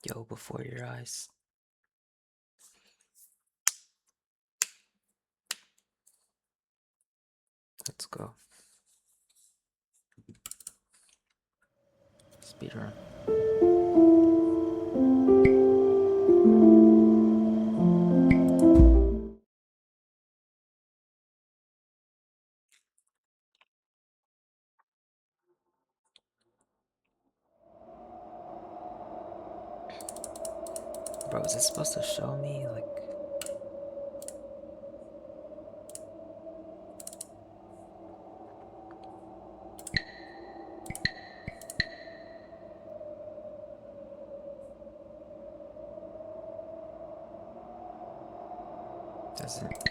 Yo, before your eyes. Let's go. Speedrun. Bro, is it supposed to show me like doesn't okay.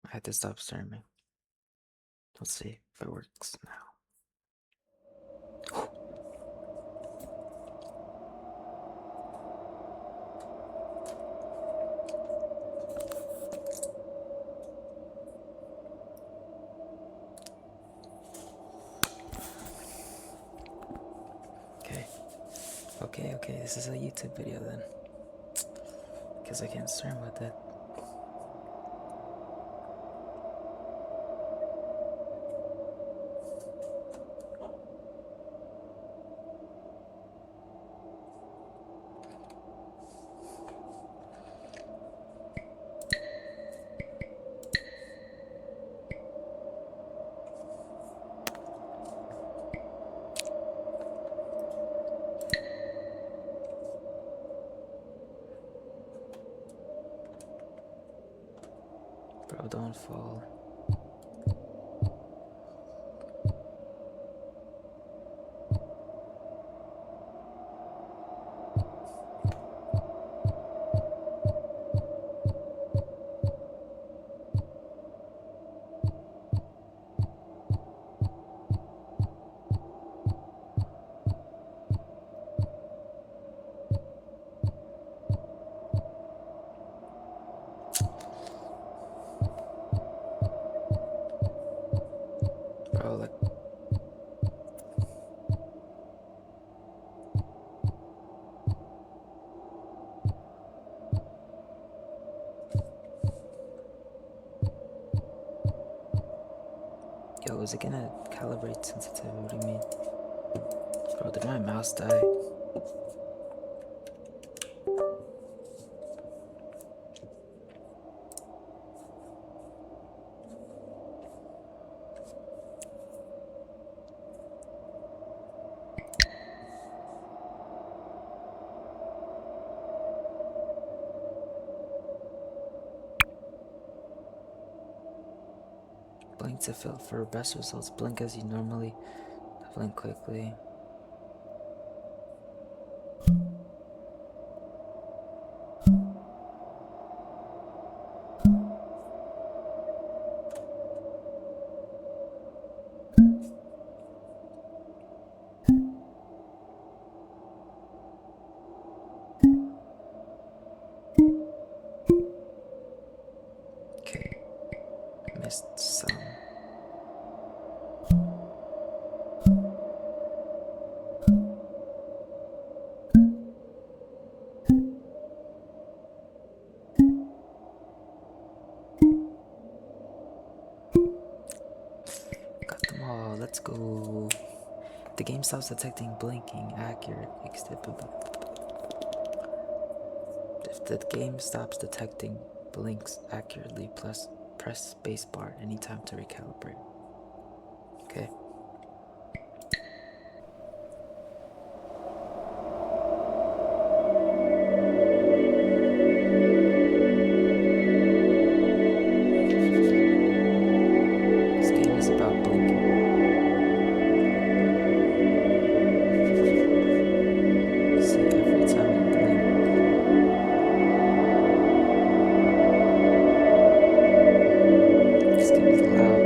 I had to stop streaming. Let's see if it works now. Okay, this is a YouTube video then. Because I can't stream with it. Bro, don't fall. Bro, like yo, is it gonna calibrate sensitivity? What do you mean? Bro, did my mouse die? Blink to fill for best results. Blink as you normally. Blink quickly. Okay, missed some. Got them all. Let's go. The game stops detecting blinking. Accurate. If the game stops detecting blinks accurately, press spacebar anytime to recalibrate. Okay. This game is about blinking. See, every time you blink, this game is loud.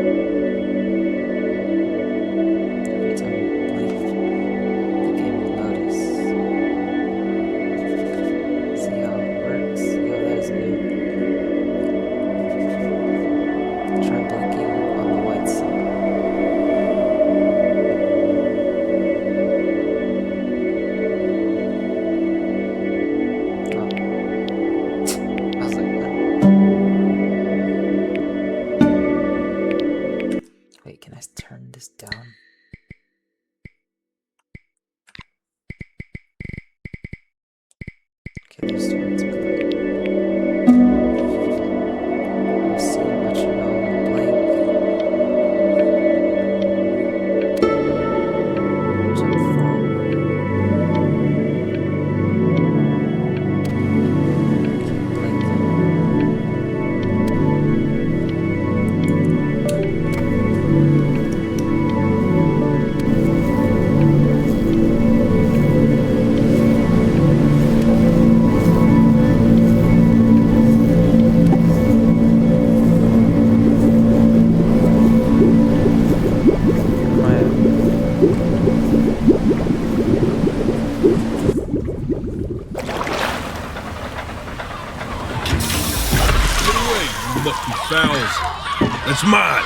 Every time you blink, the game will notice. See how it works? Yo, that is good. Try blinking on the white side. Oh. I was like, what? Wait, can I turn this down? Okay, there's words below. You see what you know in the blink. Jump forward. Keep blinking. Musty fowls. That's mine.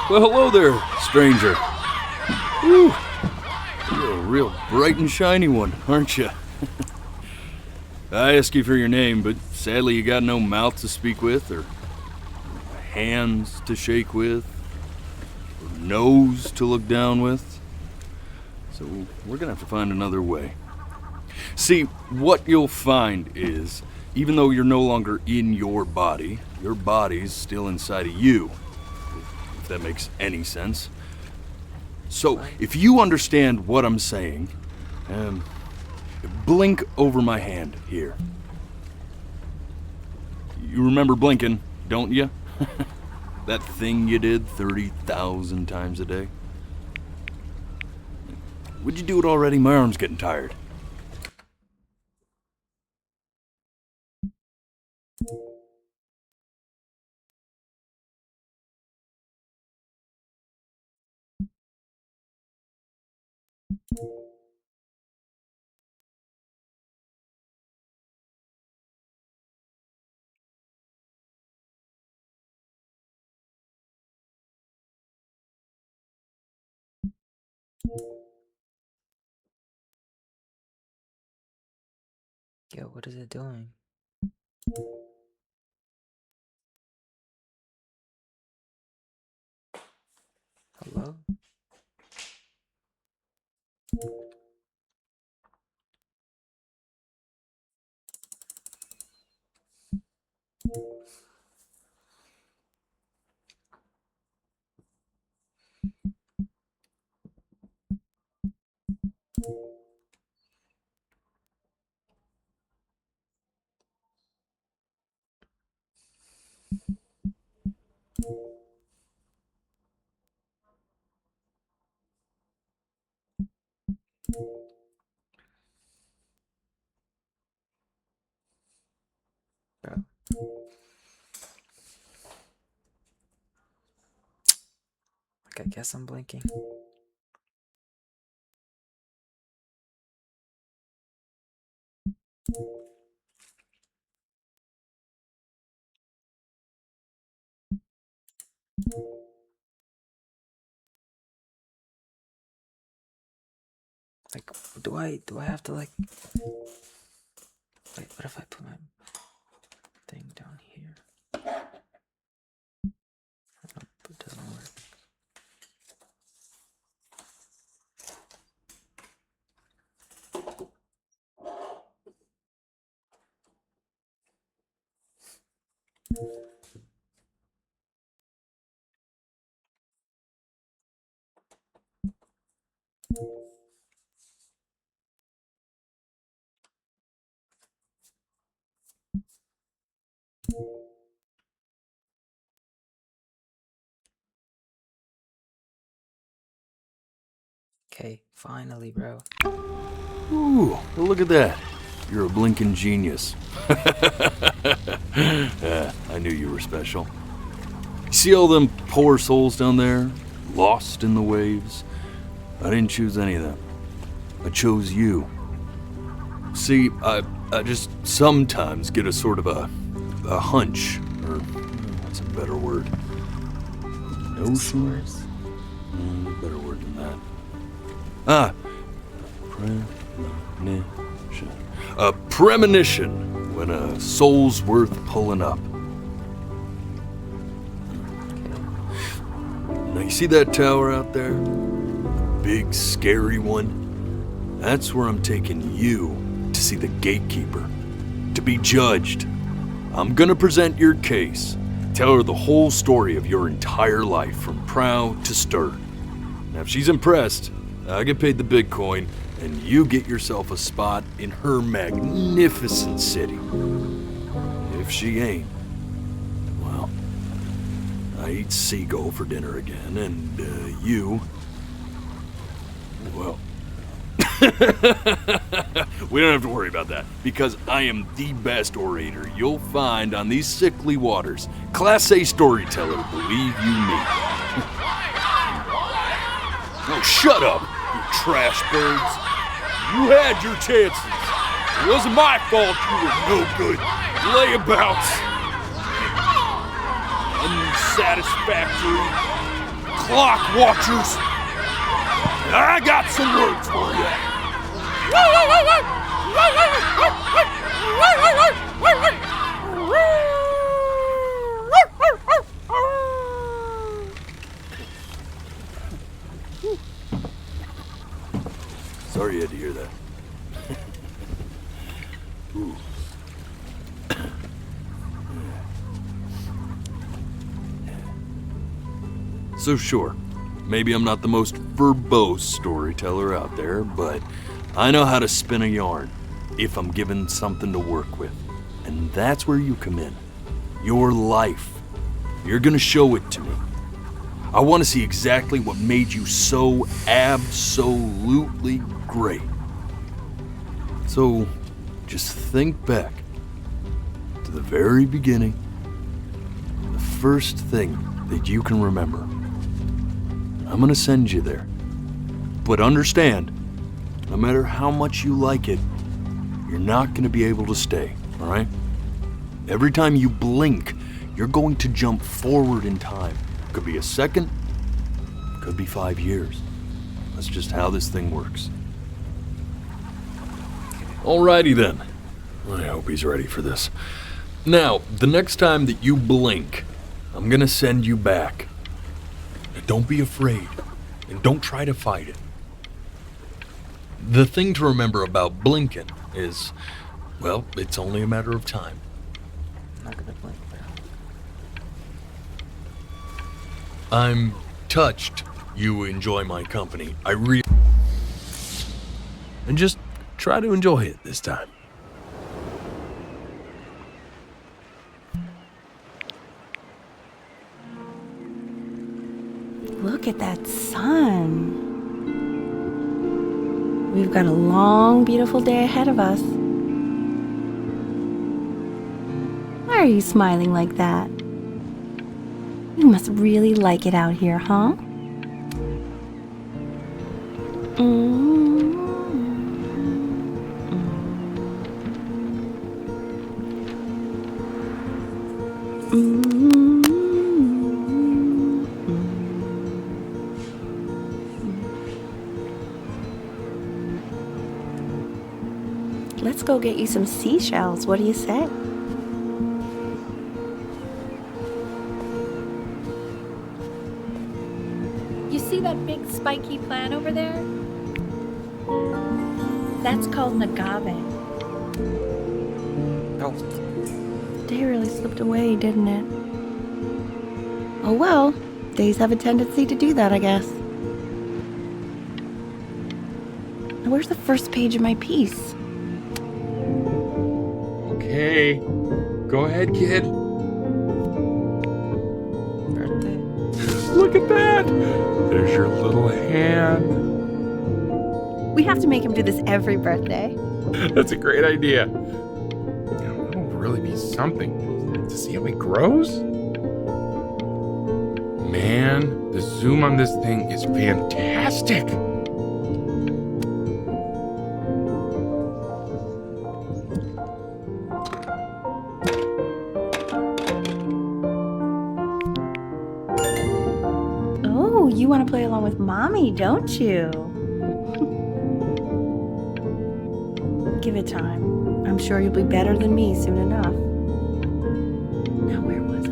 Well, hello there, stranger. Whew. You're a real bright and shiny one, aren't you? I asked you for your name, but sadly you got no mouth to speak with, or hands to shake with, or nose to look down with. So we're gonna have to find another way. See, what you'll find is, even though you're no longer in your body's still inside of you. If that makes any sense. So, if you understand what I'm saying, blink over my hand here. You remember blinking, don't you? That thing you did 30,000 times a day? Would you do it already? My arm's getting tired. Yo, what is it doing? Hello? Bro. Like, I guess I'm blinking. Like, do I have to, like... Wait, what if I put my thing down here? Nope, it doesn't work. Okay, finally, bro. Ooh, well, look at that. You're a blinking genius. I knew you were special. See all them poor souls down there, lost in the waves? I didn't choose any of them. I chose you. See, I just sometimes get a sort of a hunch, or what's a better word? Notion? Better word than that. Premonition. A premonition when a soul's worth pulling up. Now you see that tower out there? Big, scary one? That's where I'm taking you to see the gatekeeper, to be judged. I'm gonna present your case, tell her the whole story of your entire life from prow to stern. Now if she's impressed, I get paid the Bitcoin, and you get yourself a spot in her magnificent city. If she ain't, well, I eat seagull for dinner again, and you, well, we don't have to worry about that, because I am the best orator you'll find on these sickly waters. Class A storyteller, believe you me. Oh, shut up, you trash birds. You had your chances. It wasn't my fault you were no good layabouts. Unsatisfactory clock watchers. I got some words for you. Sorry you had to hear that. Ooh. So sure, maybe I'm not the most verbose storyteller out there, but I know how to spin a yarn if I'm given something to work with. And that's where you come in. Your life. You're gonna show it to me. I want to see exactly what made you so absolutely great. So, just think back to the very beginning, the first thing that you can remember. I'm gonna send you there. But understand, no matter how much you like it, you're not gonna be able to stay, all right? Every time you blink, you're going to jump forward in time. Could be a second, could be 5 years. That's just how this thing works. Alrighty then. I hope he's ready for this. Now, the next time that you blink, I'm gonna send you back. Now, don't be afraid, and don't try to fight it. The thing to remember about blinking is, well, it's only a matter of time. I'm not gonna blink, bro. I'm touched you enjoy my company. And just try to enjoy it this time. Look at that sun. We've got a long, beautiful day ahead of us. Why are you smiling like that? You must really like it out here, huh? Let's go get you some seashells. What do you say? You see that big spiky plant over there? That's called an agave. Oh, The day really slipped away, didn't it? Oh well, days have a tendency to do that, I guess. Now, where's the first page of my piece? Okay, go ahead, kid. birthday. Look at that. There's your little hand. We have to make him do this every birthday. That's a great idea. It'll really be something to see how he grows. Man, the zoom on this thing is fantastic. Oh, you want to play along with Mommy, don't you? Give it time. I'm sure you'll be better than me soon enough. Now, where was I?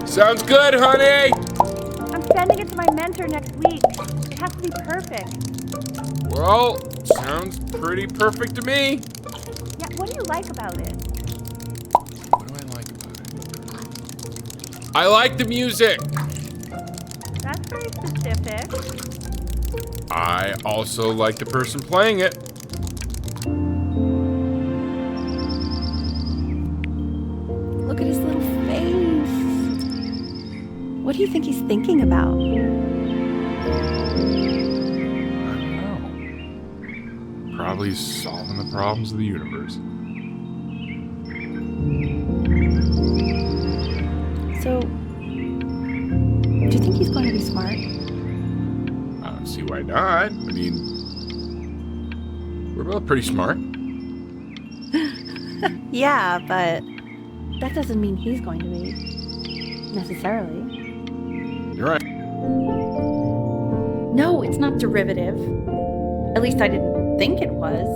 Sounds good, honey. I'm sending it to my mentor next week. It has to be perfect. Well, sounds pretty perfect to me. Yeah, what do you like about it? What do I like about it? I like the music. That's very specific. I also like the person playing it. Look at his little face. What do you think he's thinking about? I don't know. Probably solving the problems of the universe. So, do you think he's going to be smart? I don't see why not. I mean, we're both pretty smart. Yeah, but that doesn't mean he's going to be. Necessarily. You're right. No, it's not derivative. At least I didn't think it was.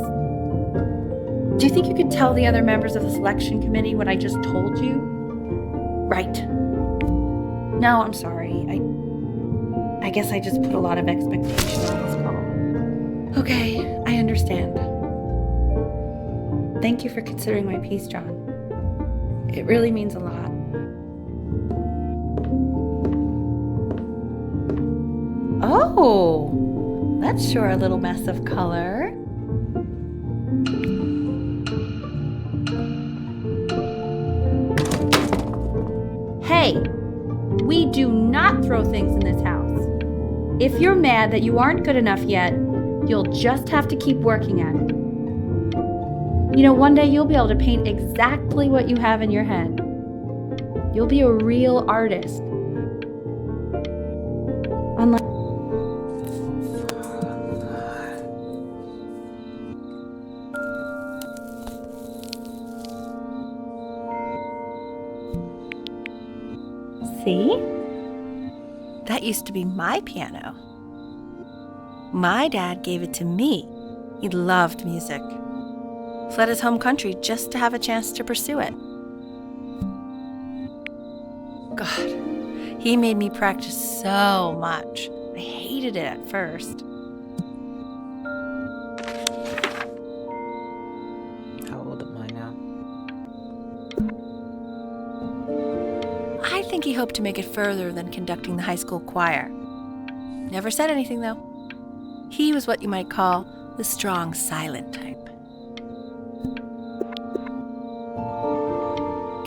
Do you think you could tell the other members of the selection committee what I just told you? Right. No, I'm sorry. I guess I just put a lot of expectation on this call. Okay, I understand. Thank you for considering my piece, John. It really means a lot. Oh, that's sure a little mess of color. Hey, we do not throw things in this house. If you're mad that you aren't good enough yet, you'll just have to keep working at it. You know, one day you'll be able to paint exactly what you have in your head. You'll be a real artist. Unlike See? That used to be my piano. My dad gave it to me. He loved music. Fled his home country just to have a chance to pursue it. God, he made me practice so much. I hated it at first. How old am I now? I think he hoped to make it further than conducting the high school choir. Never said anything, though. He was what you might call the strong, silent type.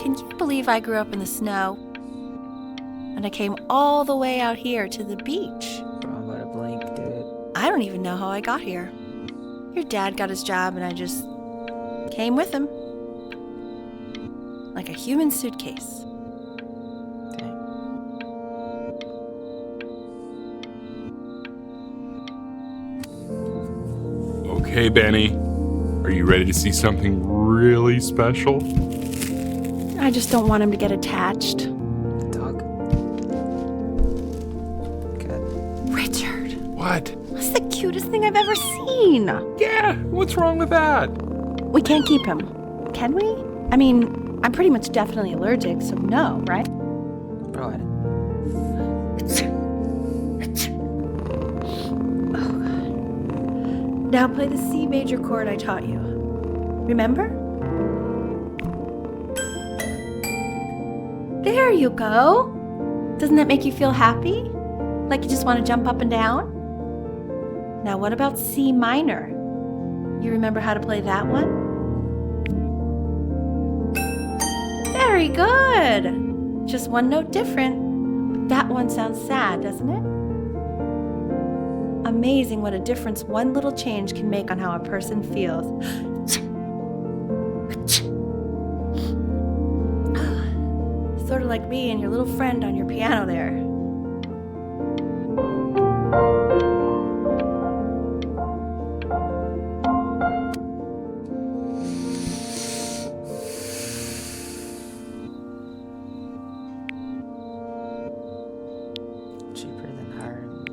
Can you believe I grew up in the snow? And I came all the way out here to the beach. Bro, I'm about to blink, dude. I don't even know how I got here. Your dad got his job and I just came with him. Like a human suitcase. Dang. Okay, Benny. Are you ready to see something really special? I just don't want him to get attached. Dog. Cat. Richard, What? that's the cutest thing I've ever seen. Yeah, what's wrong with that? We can't keep him, can we? I mean, I'm pretty much definitely allergic, so no, right? Bro, I didn't. Oh, God. Now play the C major chord I taught you. Remember? There you go. Doesn't that make you feel happy? Like you just want to jump up and down? Now, what about C minor? You remember how to play that one? Very good. Just one note different. But that one sounds sad, doesn't it? Amazing what a difference one little change can make on how a person feels. Sort of like me and your little friend on your piano there. Cheaper than hiring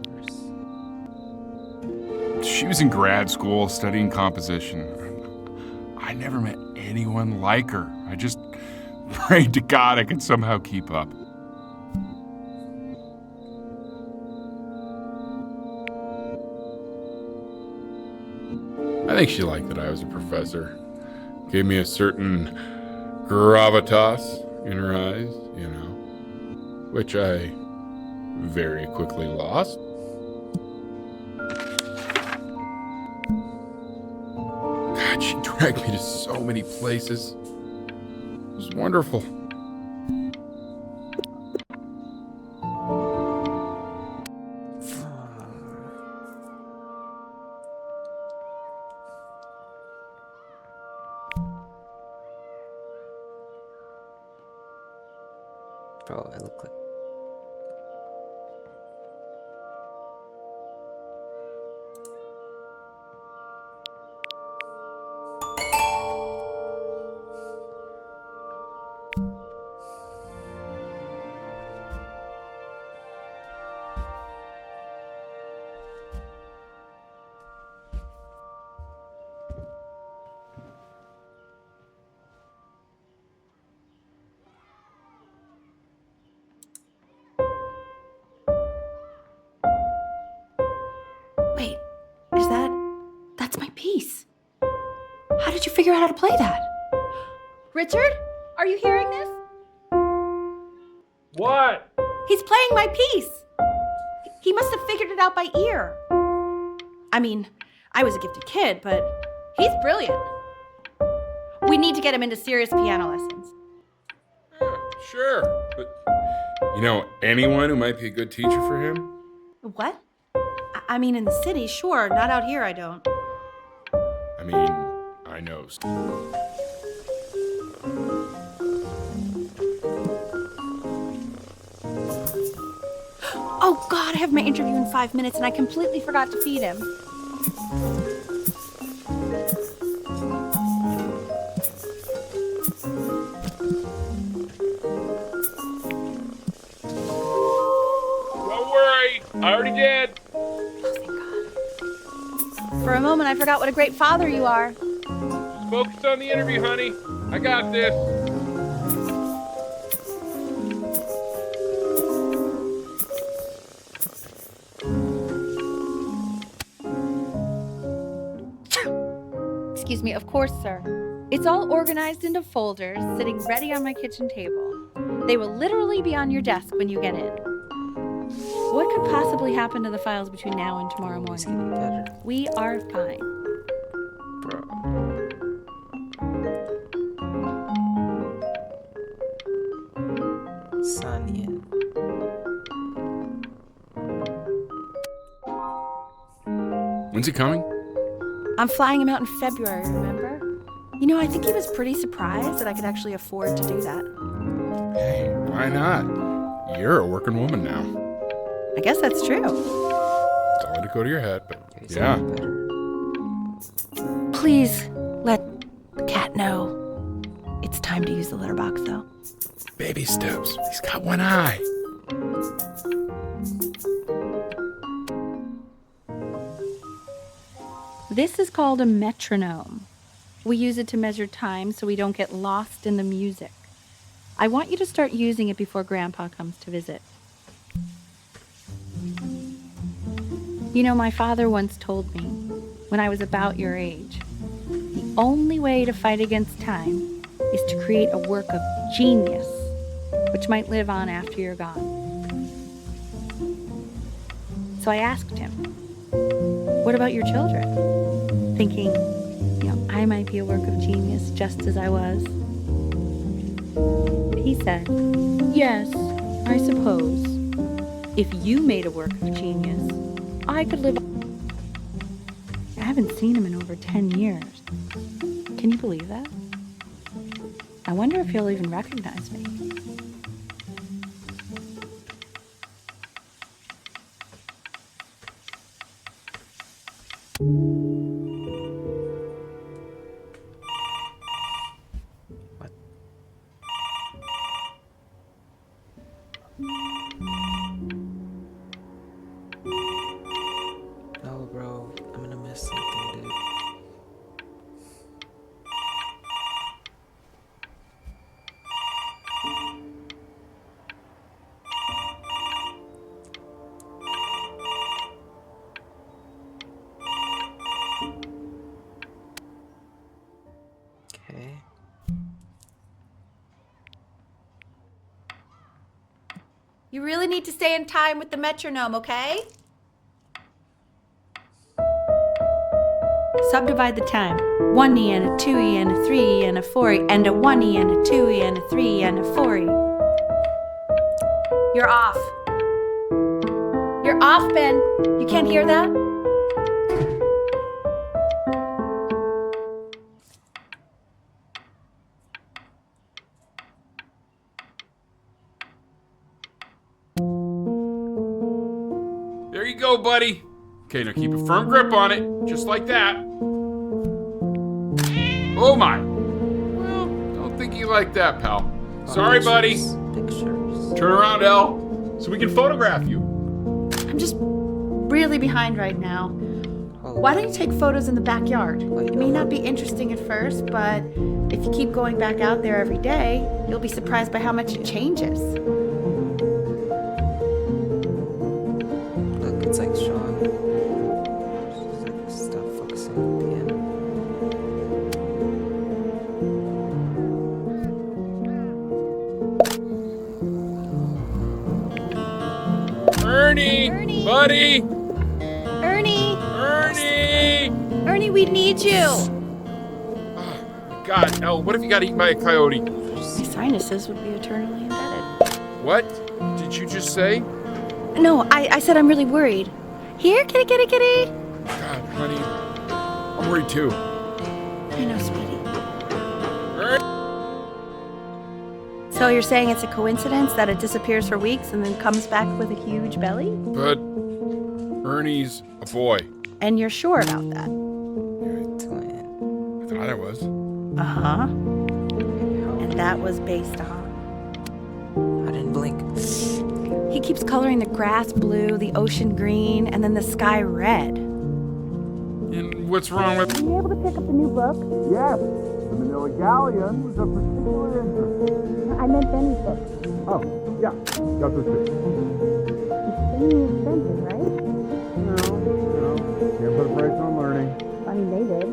movers. She was in grad school studying composition. I never met anyone like her. I just prayed to God I could somehow keep up. I think she liked that I was a professor. Gave me a certain gravitas in her eyes, you know, which I very quickly lost. God, she dragged me to so many places. It was wonderful. Bro, it looked like. Wait, that's my piece. How did you figure out how to play that? Richard, are you hearing this? What? He's playing my piece. He must have figured it out by ear. I mean, I was a gifted kid, but he's brilliant. We need to get him into serious piano lessons. Sure, but you know anyone who might be a good teacher for him? What? I mean, in the city, sure. Not out here, I don't. I mean, I know. Oh, God, I have my interview in 5 minutes, and I completely forgot to feed him. Don't worry, I already did. For a moment, I forgot what a great father you are. Focus on the interview, honey. I got this. Excuse me, of course, sir. It's all organized into folders, sitting ready on my kitchen table. They will literally be on your desk when you get in. What could possibly happen to the files between now and tomorrow It's gonna be morning? better, We are fine. bro. Sonia. When's he coming? I'm flying him out in February, remember? You know, I think he was pretty surprised that I could actually afford to do that. Hey, why not? You're a working woman now. I guess that's true. Don't let it go to your head, but It's yeah. gonna be better. Please let the cat know. It's time to use the litter box, though. Baby steps. He's got one eye. This is called a metronome. We use it to measure time so we don't get lost in the music. I want you to start using it before Grandpa comes to visit. You know, my father once told me, when I was about your age, the only way to fight against time is to create a work of genius, which might live on after you're gone. So I asked him, what What about your children? Thinking, I might be a work of genius just as I was. He said, yes, I suppose. If you made a work of genius, I could live. I haven't seen him in over 10 years. Can you believe that? I wonder if he'll even recognize me. What? No, bro. I'm gonna miss something, dude. Okay. You really need to stay in time with the metronome, okay? Subdivide the time. 1E and a 2E and a 3E and a 4E and a 1E and a 2E and a 3E and a 4E. You're off. You're off, Ben. You can't hear that? There you go, buddy. Okay, now keep a firm grip on it, just like that. Oh my. Well, don't think you like that, pal. Sorry, buddy. Pictures. Turn around, Elle, so we can photograph you. I'm just really behind right now. Why don't you take photos in the backyard? It may not be interesting at first, but if you keep going back out there every day, you'll be surprised by how much it changes. Look, it's like Sean. Just like stop focusing on the piano. Ernie! Buddy! Ernie! Ernie! Ernie, we need you! God, Elle, what if you got eaten by a coyote? My sinuses would be eternally indebted. What did you just say? No, I said I'm really worried. Here, kitty, kitty, kitty! God, honey, I'm worried too. I know, sweetie. So you're saying it's a coincidence that it disappears for weeks and then comes back with a huge belly? But Ernie's a boy. And you're sure about that? You're a twin. I thought I was. Uh-huh. How And that was based on... I didn't blink. He keeps coloring the grass blue, the ocean green, and then the sky red. And what's wrong with... Are you able to pick up the new book? Yes, the Manila Galleon was of particular interest. I meant Benny's book. Oh, yeah, got this too. It's expensive, right? No, can't put a price on learning. I mean, they did.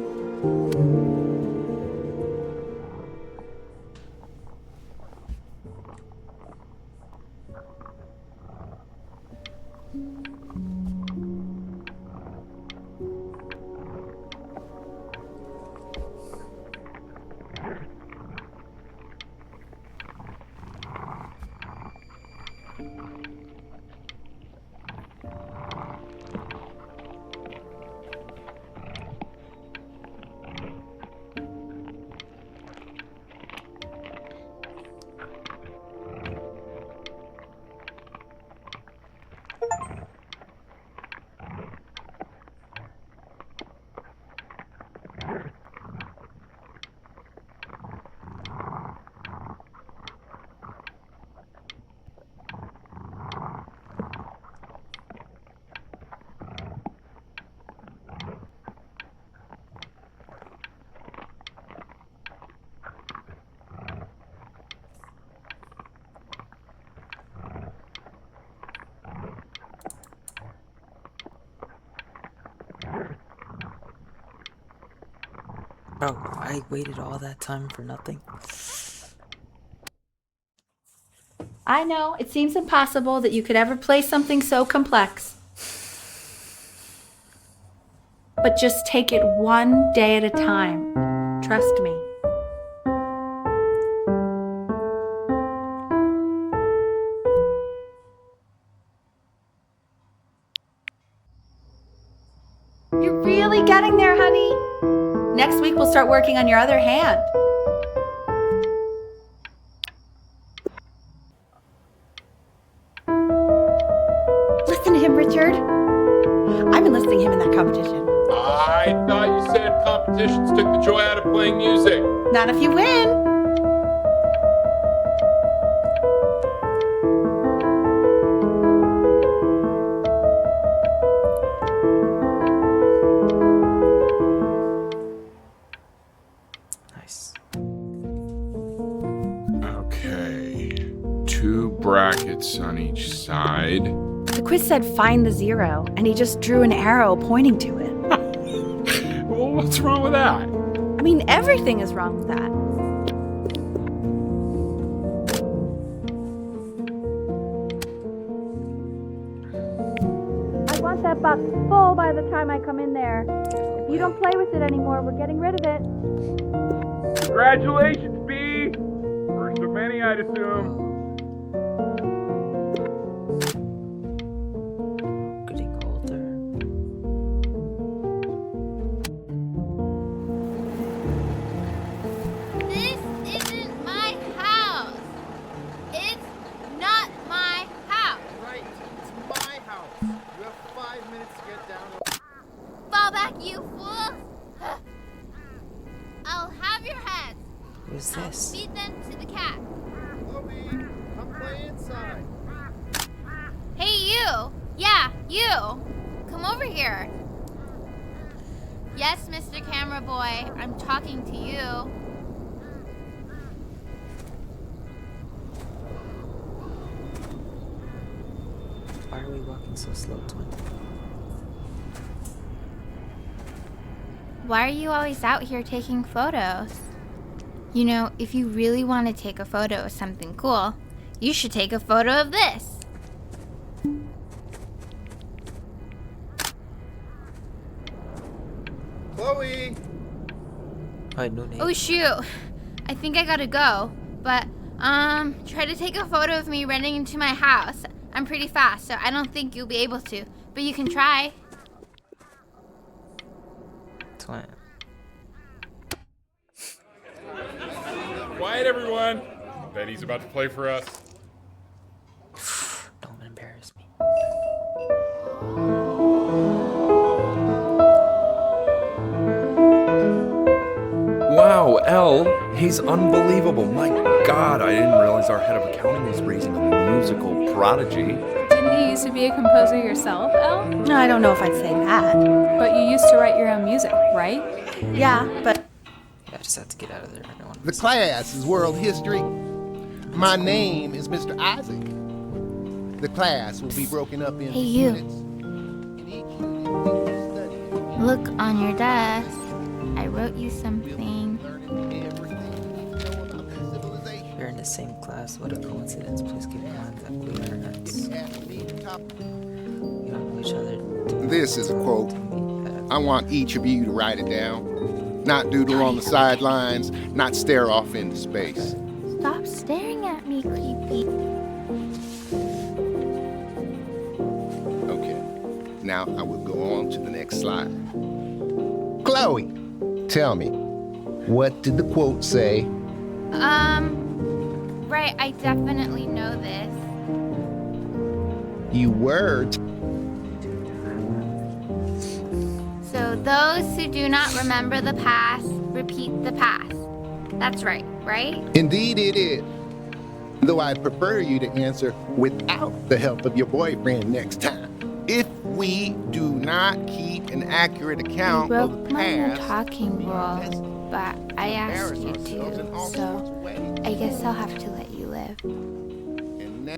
Bro, I waited all that time for nothing. I know, it seems impossible that you could ever play something so complex. but just take it one day at a time. Trust me. You're really getting there, honey. Next week we'll start working on your other hand. Listen to him, Richard. I'm enlisting him in that competition. I thought you said competitions took the joy out of playing music. Not if you win. Nice. Okay. 2 brackets on each side. The quiz said find the 0, and he just drew an arrow pointing to it. Well, what's wrong with that? I mean, everything is wrong with that. I want that box full by the time I come in there. If you don't play with it anymore, we're getting rid of it. Congratulations, B! First of many, I'd assume. Getting older. This isn't my house. It's not my house. Right, it's my house. You have 5 minutes to get down. Fall back, you fool. I'll have your heads. Who's I'll this? feed them to the cat. Chloe, come play inside. Hey, you. Yeah, you. Come over here. Yes, Mr. Camera Boy, I'm talking to you. Why are we walking so slow, twin? Why are you always out here taking photos? You know, if you really want to take a photo of something cool, you should take a photo of this. Chloe! Hi, no name. Oh shoot, I think I gotta go. But, try to take a photo of me running into my house. I'm pretty fast, so I don't think you'll be able to. But you can try. Twin. Quiet, everyone. Betty's about to play for us. Don't embarrass me. Wow, Elle, he's unbelievable. My God, I didn't realize our head of accounting was raising a musical prodigy. Didn't you used to be a composer yourself, Elle? No, I don't know if I'd say that. But you used to write your own music, right? Yeah, but Yeah, I just have to get out of there. I don't want The class is world history. My name is Mr. Isaac. The class will be broken up into Hey, you. units. In each unit, we will study Look on your desk. I wrote you something. learning everything you know about the civilization. We're in the same class. What a coincidence. Please keep in mind that we are nuts. Ask me to top. We don't know each other. This is a quote. To I want each of you to write it down. Not doodle on the sidelines, not stare off into space. Stop staring at me, creepy. Okay, now I will go on to the next slide. Chloe, tell me, what did the quote say? Right, I definitely know this. You were. So those who do not remember the past, repeat the past. That's right, right? Indeed it is. Though I'd prefer you to answer without the help of your boyfriend next time. If we do not keep an accurate You account of broke the my no past, talking rule, but I asked embarrass you ourselves in all to, sorts of so ways. I guess I'll have to let you live. And now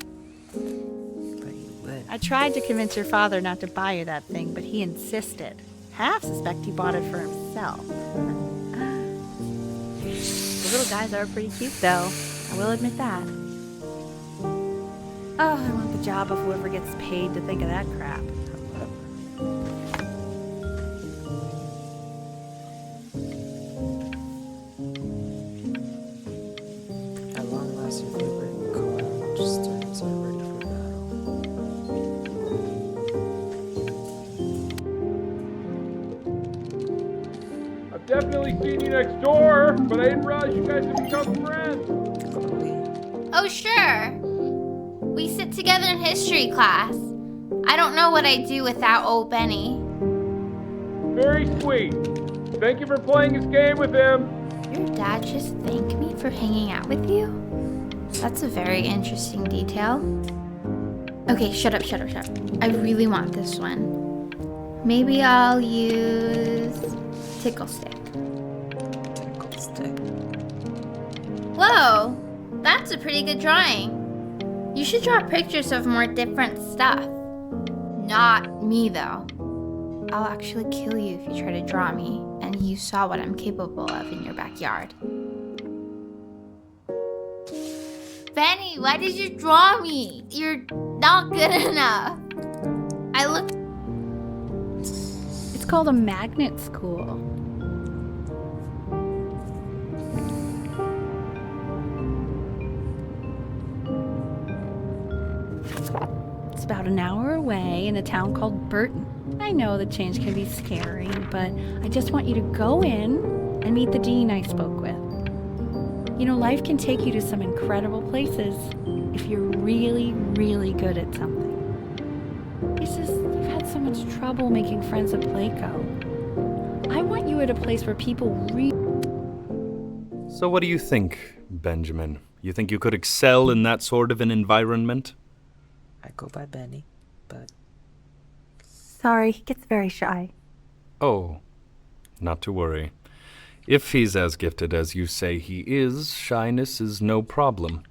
let you live. I tried to convince your father not to buy you that thing, but he insisted. Half suspect he bought it for himself. The little guys are pretty cute, though. I will admit that. Oh, I want the job of whoever gets paid to think of that crap. As your favorite clown just stands are ready for battle. I've definitely seen you next door, but I didn't realize you guys had become friends. Chloe, Oh, sure. We sit together in history class. I don't know what I'd do without old Benny. Very sweet. Thank you for playing his game with him. Your dad just thanked me for hanging out with you? That's a very interesting detail. Okay, shut up. I really want this one. Maybe I'll use Tickle Stick. tickle stick. Whoa, that's a pretty good drawing. You should draw pictures of more different stuff. Not me, though. I'll actually kill you if you try to draw me, and you saw what I'm capable of in your backyard. Benny, why did you draw me? You're not good enough. I look... It's called a magnet school. It's about an hour away in a town called Burton. I know the change can be scary, but I just want you to go in and meet the dean I spoke with. You know, life can take you to some incredible places if you're really, really good at something. It's just, you've had so much trouble making friends at Playco. I want you at a place where people really... So what do you think, Benjamin? You think you could excel in that sort of an environment? I go by Benny, but Sorry, he gets very shy. Oh, not to worry. If he's as gifted as you say he is, shyness is no problem.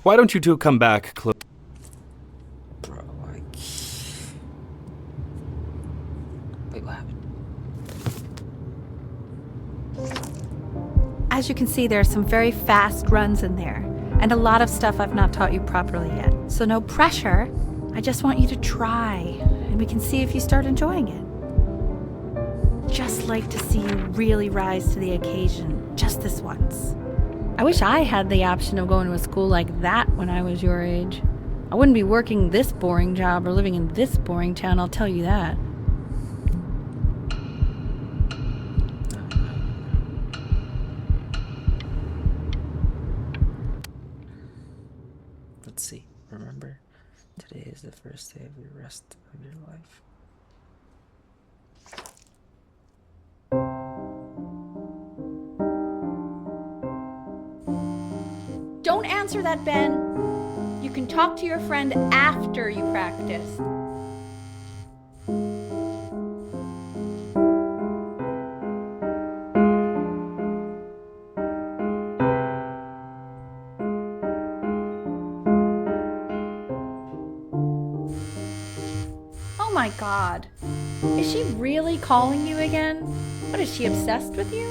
Why don't you two come back, bro, like... Wait, what happened? As you can see, there are some very fast runs in there, and a lot of stuff I've not taught you properly yet. So no pressure. I just want you to try, and we can see if you start enjoying it. Just like to see you really rise to the occasion, just this once. I wish I had the option of going to a school like that when I was your age. I wouldn't be working this boring job or living in this boring town, I'll tell you that. Let's see. Remember, today is the first day of the rest of your life. Don't answer that, Ben. You can talk to your friend after you practice. Oh my God. Is she really calling you again? What, is she obsessed with you?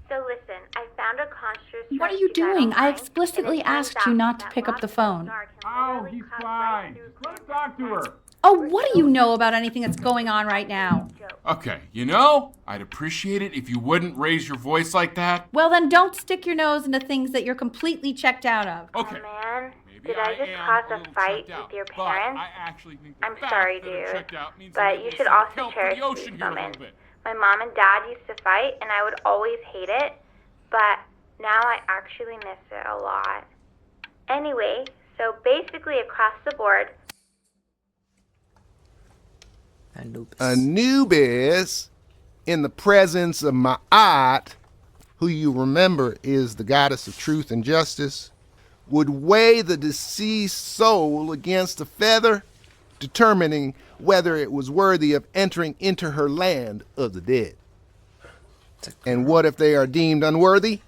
So listen, I found a construct. What are you doing? I explicitly asked you not to pick up the phone. Oh, he's fine. Let's talk to her. Oh, what do you know about anything that's going on right now? Okay, you know, I'd appreciate it if you wouldn't raise your voice like that. Well, then don't stick your nose into things that you're completely checked out of. Okay. Oh man, Maybe did I just am cause a a little fight checked out, with your but parents? I actually think the I'm fact sorry, that I'm dude, checked out means but I'm you able should to also help cherish the ocean these here a little moments. bit. My mom and dad used to fight, and I would always hate it, but now I actually miss it a lot. Anyway, so basically across the board, Anubis. Anubis, in the presence of Ma'at, who you remember is the goddess of truth and justice, would weigh the deceased soul against a feather, determining whether it was worthy of entering into her land of the dead. And what if they are deemed unworthy?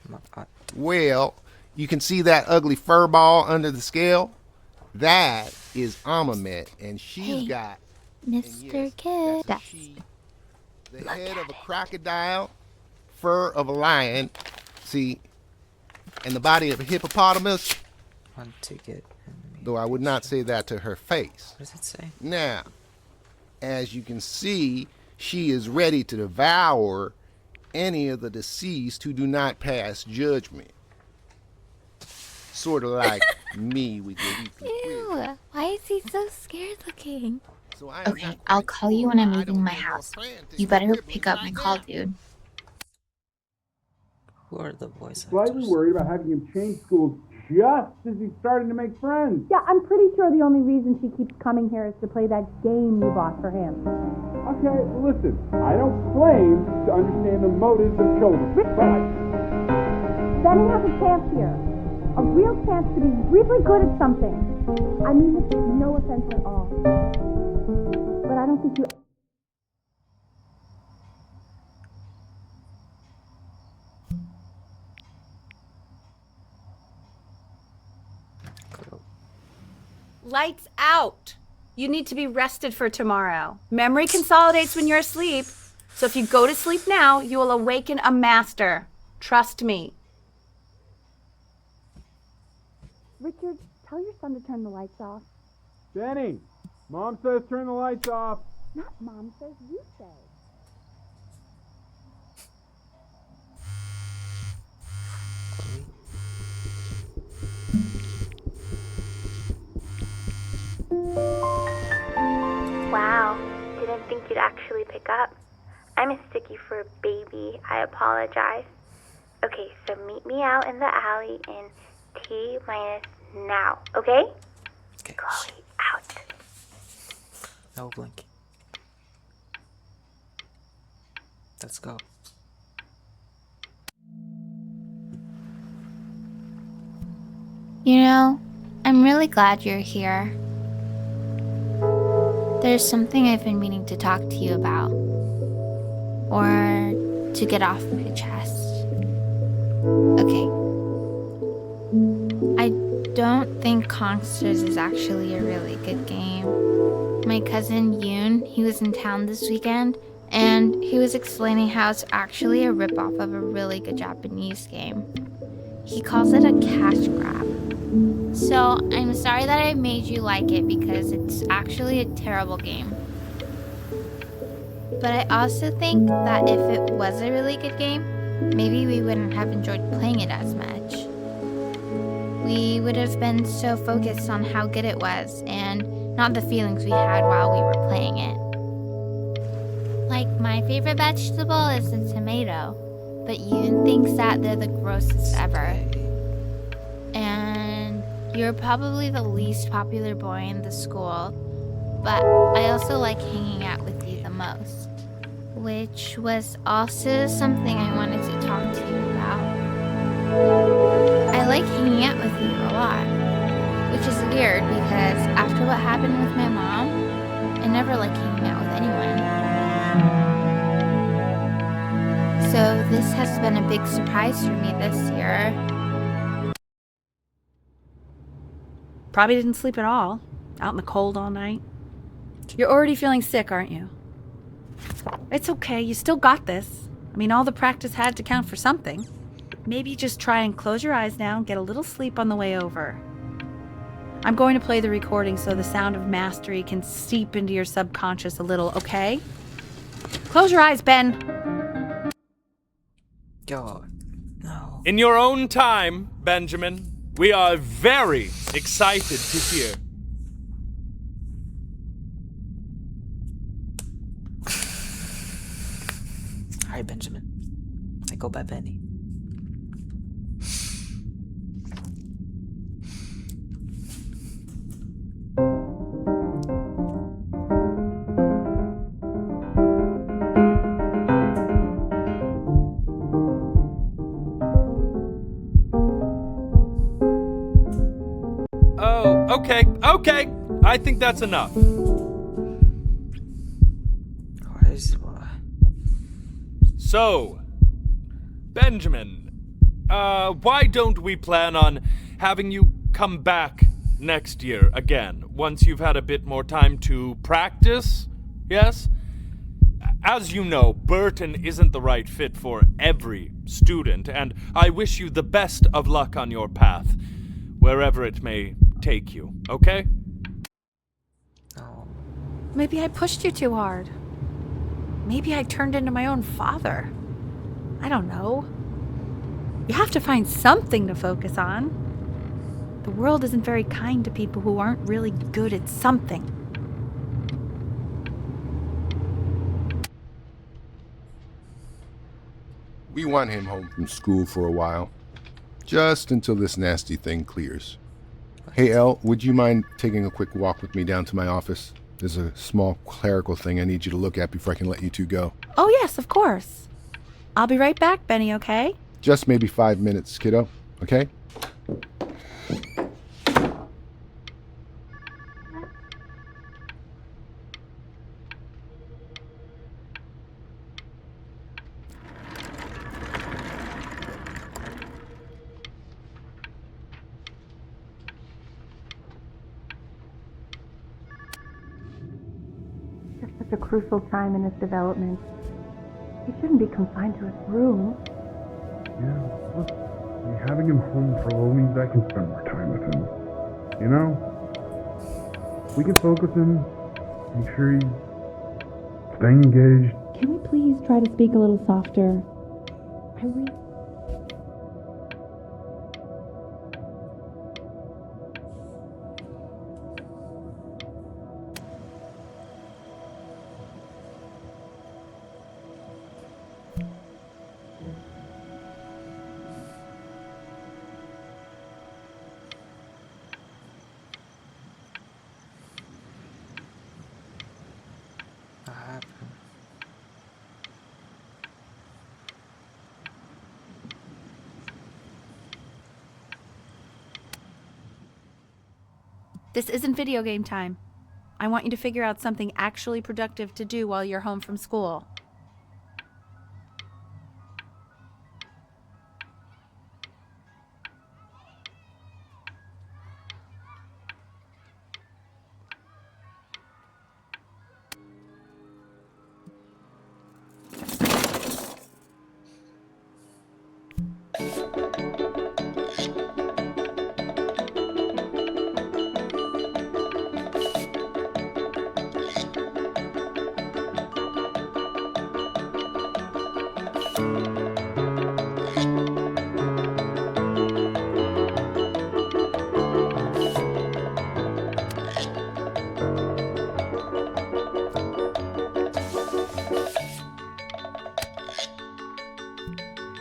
Ma'at. Well, you can see that ugly fur ball under the scale? That is Amamet, and she's got... Mr. Kid. That's she. The head of a crocodile, fur of a lion, see, and the body of a hippopotamus, Want to get enemy. though I would not say that to her face. What does it say? Now, as you can see, she is ready to devour any of the deceased who do not pass judgment. Sort of like me with your weekly quiz. Ew, why is he so scared looking? So I am Okay, not I'll quite call you sure when I'm why I leaving don't my have more house. frantic You better scribbling pick up my right call, now. dude. Who are the voice Slightly actors? worried about having him change schools just as he's starting to make friends. Yeah, I'm pretty sure the only reason she keeps coming here is to play that game you bought for him. Okay, listen, I don't claim to understand the motives of children, but Then he has a chance here. A real chance to be really good at something. I mean this with no offense at all. But I don't think you... Lights out! You need to be rested for tomorrow. Memory consolidates when you're asleep. So if you go to sleep now, you will awaken a master. Trust me. Richard, tell your son to turn the lights off. Benny, Mom says turn the lights off. Not Mom says, you say. Wow, didn't think you'd actually pick up. I mistook you for a baby. I apologize. Okay, so meet me out in the alley in T minus now, okay? Okay. Chloe, out. No blinking. Let's go. You know, I'm really glad you're here. There's something I've been meaning to talk to you about. Or to get off my chest. Okay. I don't think Kongsters is actually a really good game. My cousin Yoon, he was in town this weekend, and he was explaining how it's actually a ripoff of a really good Japanese game. He calls it a cash grab. So, I'm sorry that I made you like it because it's actually a terrible game. But I also think that if it was a really good game, maybe we wouldn't have enjoyed playing it as much. We would have been so focused on how good it was and not the feelings we had while we were playing it. Like, my favorite vegetable is the tomato, but Yoon thinks that they're the grossest ever. And you're probably the least popular boy in the school, but I also like hanging out with you the most. Which was also something I wanted to talk to you about. I like hanging out with you a lot, which is weird because after what happened with my mom, I never like hanging out with anyone. So this has been a big surprise for me this year. Probably didn't sleep at all. Out in the cold all night. You're already feeling sick, aren't you? It's okay. You still got this. I mean, all the practice had to count for something. Maybe just try and close your eyes now and get a little sleep on the way over. I'm going to play the recording so the sound of mastery can seep into your subconscious a little, okay? Close your eyes, Ben. God, no. In your own time, Benjamin, we are very excited to hear. Hi, Benjamin. I go by Benny. Oh, okay. I think that's enough. So, Benjamin, why don't we plan on having you come back next year again, once you've had a bit more time to practice? Yes? As you know, Burton isn't the right fit for every student, and I wish you the best of luck on your path, wherever it may take you, okay? Maybe I pushed you too hard. Maybe I turned into my own father. I don't know. You have to find something to focus on. The world isn't very kind to people who aren't really good at something. We want him home from school for a while. Just until this nasty thing clears. Hey, Elle, would you mind taking a quick walk with me down to my office? There's a small clerical thing I need you to look at before I can let you two go. Oh, yes, of course. I'll be right back, Benny, okay? Just maybe 5 minutes, kiddo, okay? It's such a crucial time in his development. He shouldn't be confined to his room. Yeah, look, having him home for a little means I can spend more time with him. You know? We can focus him, make sure he's staying engaged. Can we please try to speak a little softer? I really... What happened? This isn't video game time. I want you to figure out something actually productive to do while you're home from school.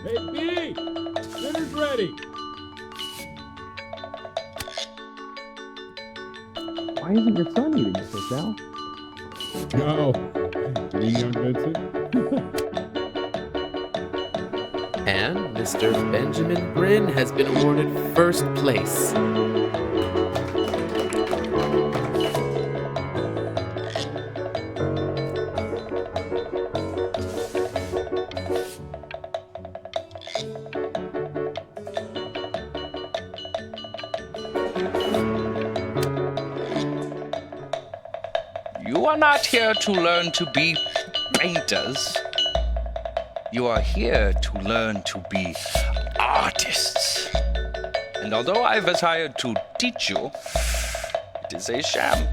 Hey, B! Dinner's ready! Why isn't your son eating this, Al? No. You mean young Vincent? And Mr. Benjamin Bryn has been awarded first place. You are not here to learn to be painters. You are here to learn to be artists. And although I was hired to teach you, it is a sham.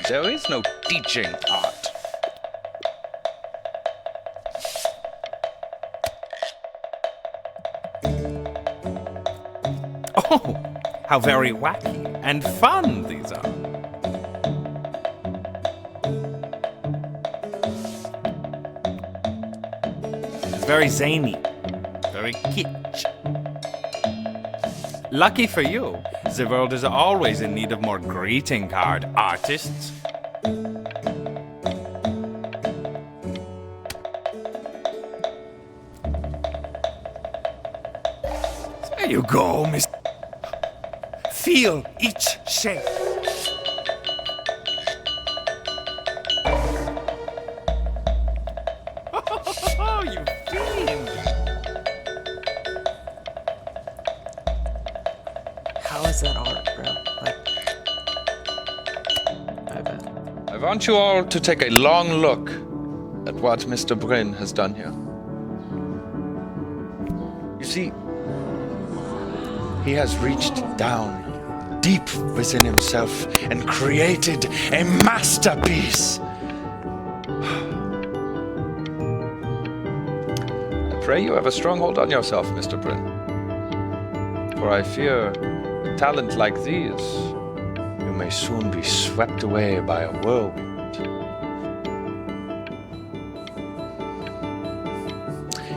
There is no teaching art. Oh, how very wacky and fun these are. It's very zany, very kitsch. Lucky for you, the world is always in need of more greeting card artists. There you go, Miss. Feel each shape. Oh, you fiend! How is that art, bro? Like, I bet. I want you all to take a long look at what Mr. Bryn has done here. You see, he has reached down deep within himself and created a masterpiece. pray you have a strong hold on yourself, Mr. Bryn. For I fear, with talent like these, you may soon be swept away by a whirlwind.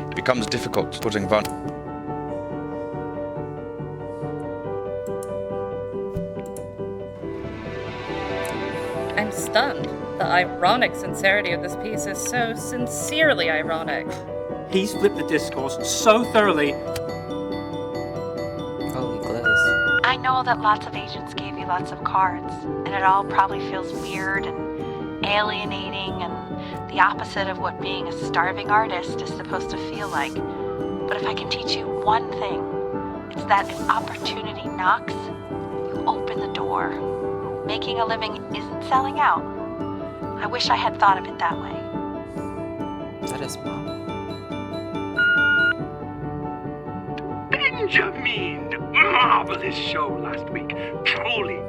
It becomes difficult putting I'm stunned. The ironic sincerity of this piece is so sincerely ironic. He's flipped the discourse so thoroughly. Holy glaze. I know that lots of agents gave you lots of cards, and it all probably feels weird and alienating and the opposite of what being a starving artist is supposed to feel like. But if I can teach you one thing, it's that if opportunity knocks, you open the door. Making a living isn't selling out. I wish I had thought of it that way. That is Mom. Benjamin! Marvelous show last week. Truly.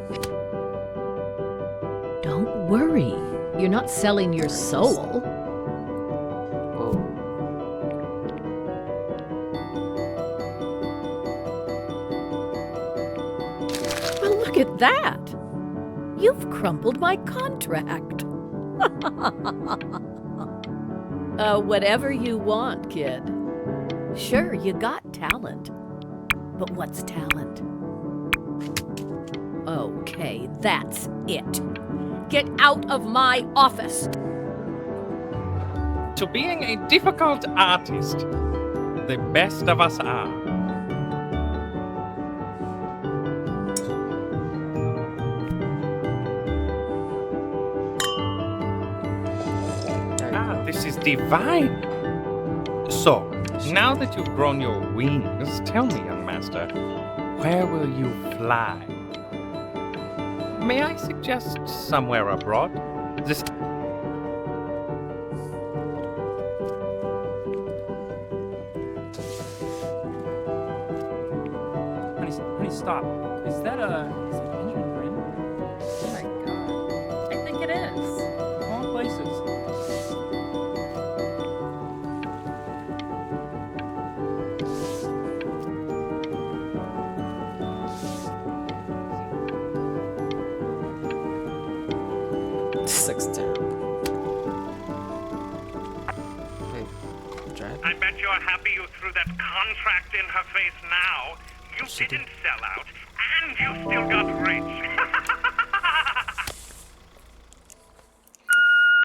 Don't worry. You're not selling your soul. Well, look at that. You've crumpled my contract. Whatever you want, kid. Sure, you got talent. But what's talent? Okay, that's it. Get out of my office. To being a difficult artist, the best of us are. This is divine. So, now that you've grown your wings, tell me, young master, where will you fly? May I suggest somewhere abroad? This. Honey, stop. Is that Benjamin Bryn? Oh my god. I think it is. Wrong places. Six terrible. Wait, drive? I bet you're happy you threw that contract in her face now. You didn't sell out, and you still got rich.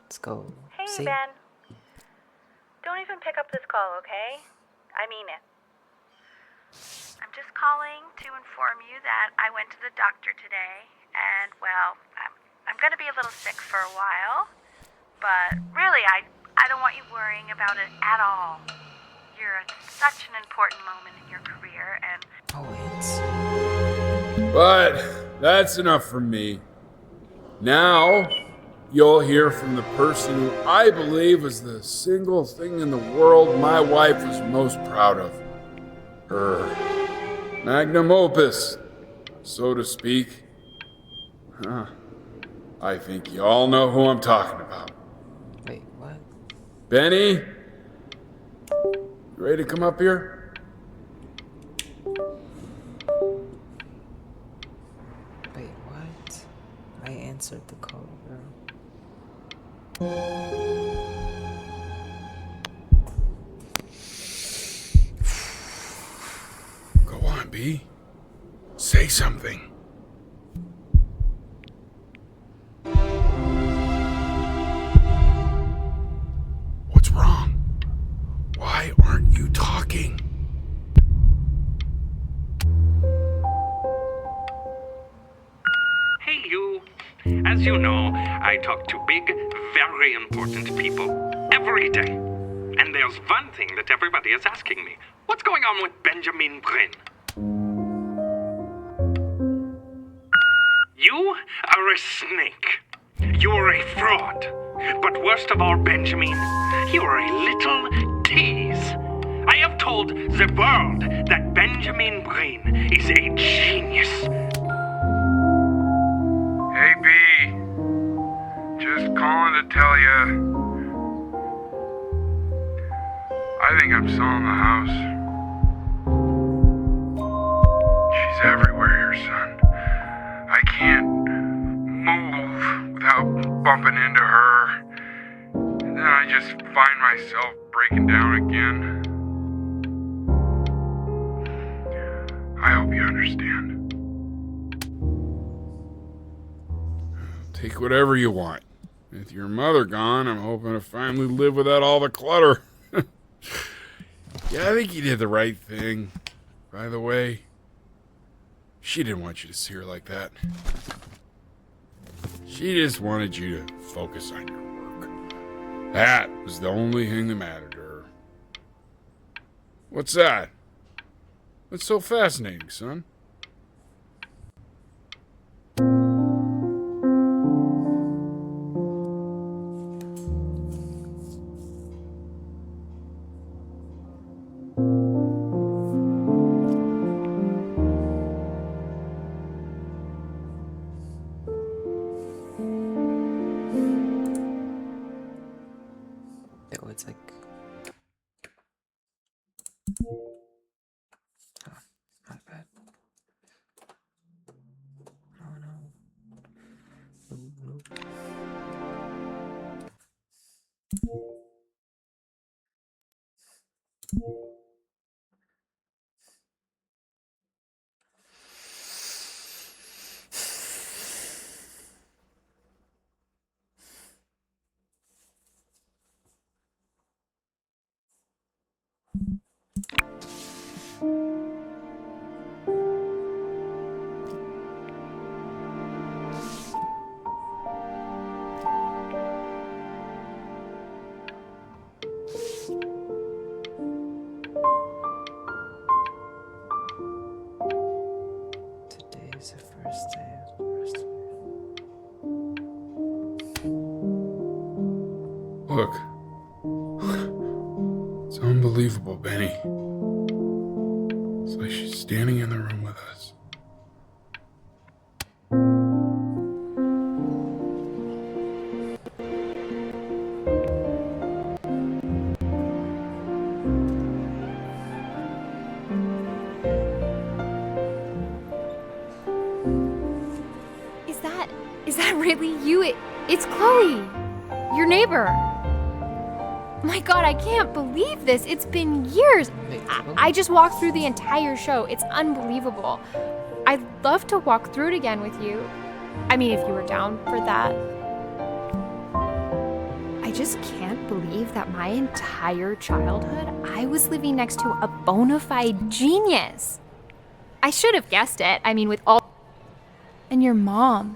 Let's go. Hey, See? Ben. Don't even pick up this call, okay? I mean it. I'm just calling to inform you that I went to the doctor today, and, well, I'm going to be a little sick for a while, but really, I don't want you worrying about it at all. You're at such an important moment in your career, and... But that's enough from me. Now, you'll hear from the person who I believe is the single thing in the world my wife was most proud of. Her magnum opus, so to speak. I think you all know who I'm talking about. Wait, what? Benny? You ready to come up here? Wait, what? I answered the call, bro. Go on, B. Say something. What's wrong? Why aren't you talking? Hey, you. As you know, I talk to big, very important people every day. And there's one thing that everybody is asking me. What's going on with Benjamin Bryn? You are a snake. You are a fraud. But worst of all, Benjamin, you are a little tease. I have told the world that Benjamin Bryn is a genius. Hey, B. Just calling to tell you I think I'm selling the house. She's everywhere here, son. I can't move without bumping into her. And then I just find myself breaking down again. I hope you understand. Take whatever you want. With your mother gone, I'm hoping to finally live without all the clutter. Yeah, I think you did the right thing. By the way, she didn't want you to see her like that. She just wanted you to focus on your work. That was the only thing that mattered to her. What's that? What's so fascinating, son? Oh, it's like. Oh, not bad. Oh no. Ooh. Today's the first day of the rest of it. Look. It's unbelievable, Benny. It's like she's standing in the room with us. Is that really you? It's Chloe, your neighbor. My God, I can't believe this. It's been years. I just walked through the entire show. It's unbelievable. I'd love to walk through it again with you. I mean, if you were down for that. I just can't believe that my entire childhood, I was living next to a bona fide genius. I should have guessed it. I mean, with all... And your mom.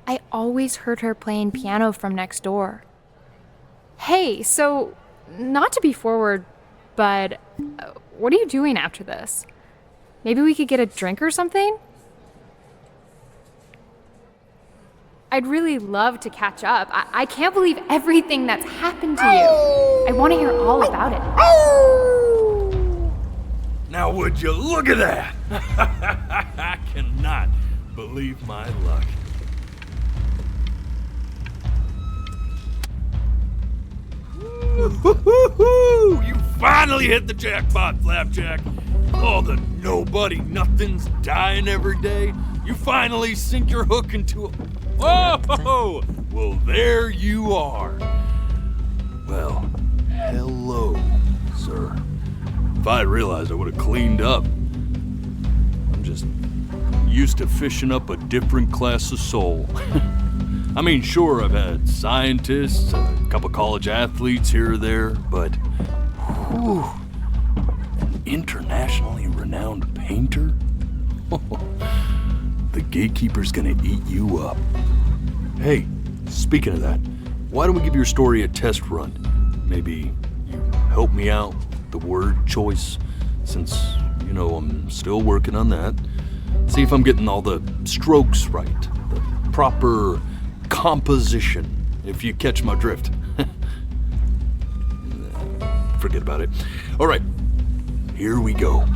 I always heard her playing piano from next door. Hey, so, not to be forward, but what are you doing after this? Maybe we could get a drink or something? I'd really love to catch up. I can't believe everything that's happened to you. I want to hear all about it. Now would you look at that? I cannot believe my luck. Woo-hoo-hoo-hoo! You finally hit the jackpot, Flapjack. All the nobody nothings dying every day. You finally sink your hook into a... Oh! Well, there you are. Well, hello, sir. If I had realized, I would have cleaned up. I'm just used to fishing up a different class of soul. I mean, sure, I've had scientists, a couple college athletes here or there, but whew, an internationally renowned painter? The gatekeeper's gonna eat you up. Hey, speaking of that, why don't we give your story a test run? Maybe you help me out with the word choice, since, you know, I'm still working on that. See if I'm getting all the strokes right, the proper composition, if you catch my drift. Forget about it. All right, here we go.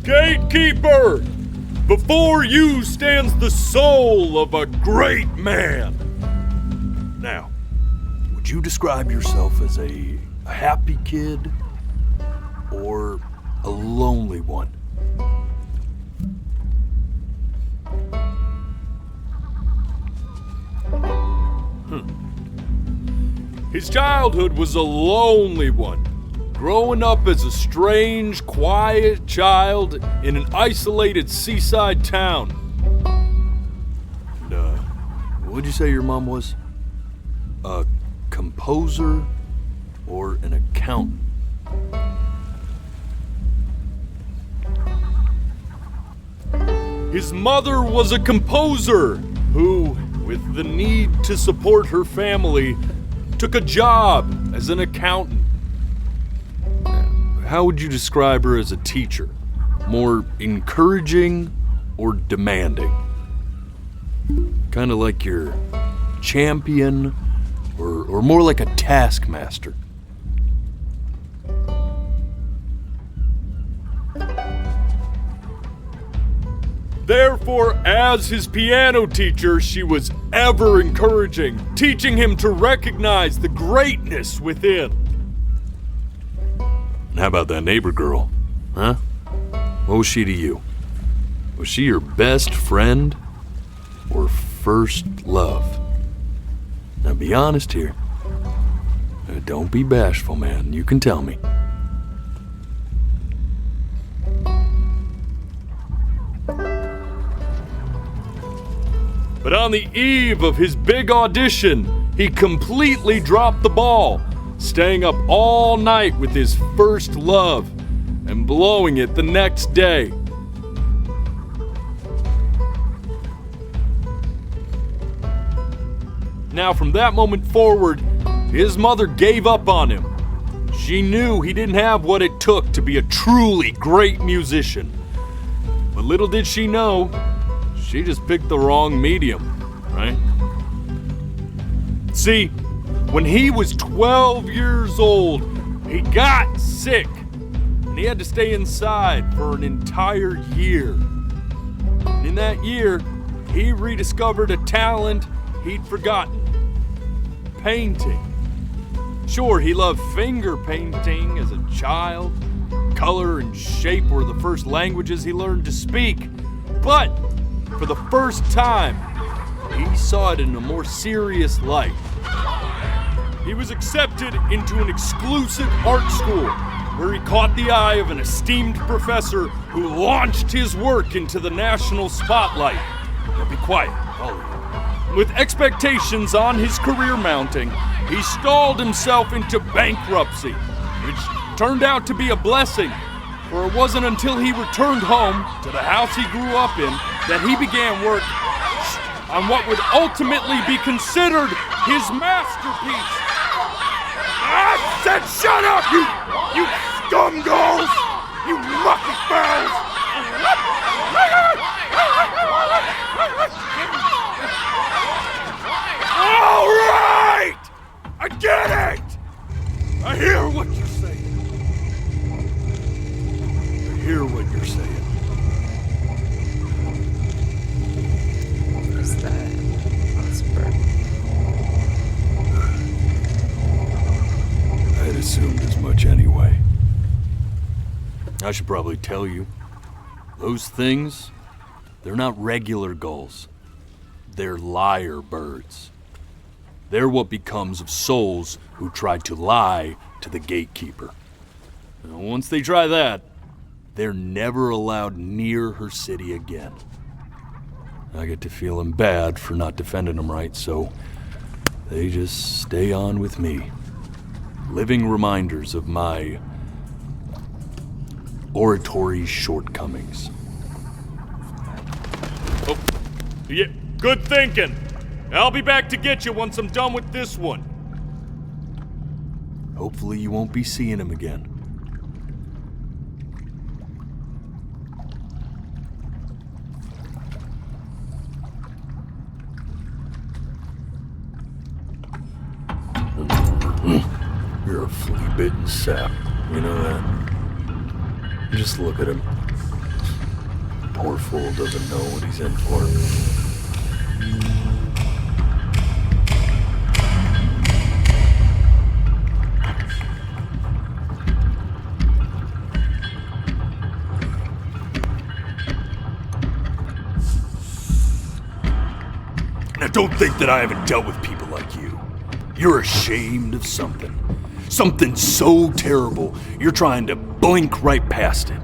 Gatekeeper! Before you stands the soul of a great man. Now, Would you describe yourself as a happy kid or a lonely one? His childhood was a lonely one, growing up as a strange, quiet child in an isolated seaside town. And, what'd you say your mom was? A composer or an accountant? His mother was a composer who, with the need to support her family, took a job as an accountant. How would you describe her as a teacher? More encouraging or demanding? Kind of like your champion or more like a taskmaster? Therefore, as his piano teacher, she was ever encouraging, teaching him to recognize the greatness within. And how about that neighbor girl, huh? What was she to you? Was she your best friend or first love? Now be honest here. Don't be bashful, man. You can tell me. But on the eve of his big audition, he completely dropped the ball, staying up all night with his first love and blowing it the next day. Now, from that moment forward, his mother gave up on him. She knew he didn't have what it took to be a truly great musician. But little did she know, she just picked the wrong medium, right? See, when he was 12 years old, he got sick, and he had to stay inside for an entire year. And in that year, he rediscovered a talent he'd forgotten: painting. Sure, he loved finger painting as a child. Color and shape were the first languages he learned to speak. But for the first time, he saw it in a more serious light. He was accepted into an exclusive art school where he caught the eye of an esteemed professor who launched his work into the national spotlight. Now be quiet, all of you. With expectations on his career mounting, he stalled himself into bankruptcy, which turned out to be a blessing, for it wasn't until he returned home to the house he grew up in that he began work on what would ultimately be considered his masterpiece. I said shut up, you scumballs! You mucky fowls! All right! I get it! I hear what you're saying. I hear what you're saying. What is that? Whisper. I'd assumed as much anyway. I should probably tell you, those things, they're not regular gulls. They're lyre birds. They're what becomes of souls who try to lie to the gatekeeper. And once they try that, they're never allowed near her city again. I get to feeling bad for not defending them right, so they just stay on with me. Living reminders of my oratory shortcomings. Oh, yeah, good thinking. I'll be back to get you once I'm done with this one. Hopefully you won't be seeing him again. You're a flea-bitten sap, you know that? Just look at him. Poor fool doesn't know what he's in for. don't think that I haven't dealt with people like you. You're ashamed of something. Something so terrible, you're trying to blink right past it.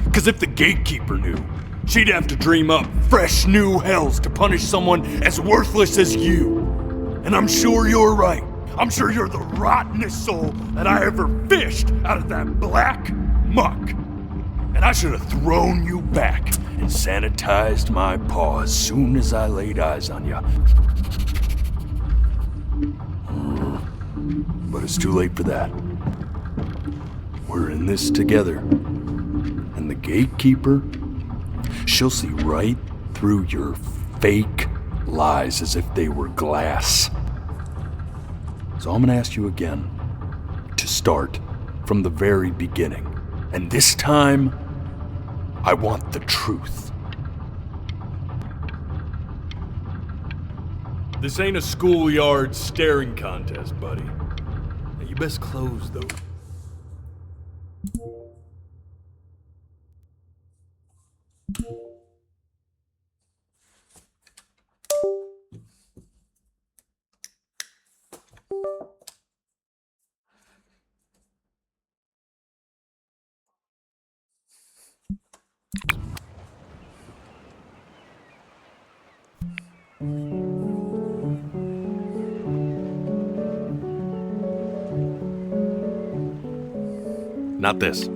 Because if the gatekeeper knew, she'd have to dream up fresh new hells to punish someone as worthless as you. And I'm sure you're right. I'm sure you're the rottenest soul that I ever fished out of that black muck. And I should have thrown you back and sanitized my paw as soon as I laid eyes on you. But it's too late for that. We're in this together. And the gatekeeper, she'll see right through your fake lies as if they were glass. So I'm gonna ask you again to start from the very beginning. And this time, I want the truth. This ain't a schoolyard staring contest, buddy. You best close, though. Not this.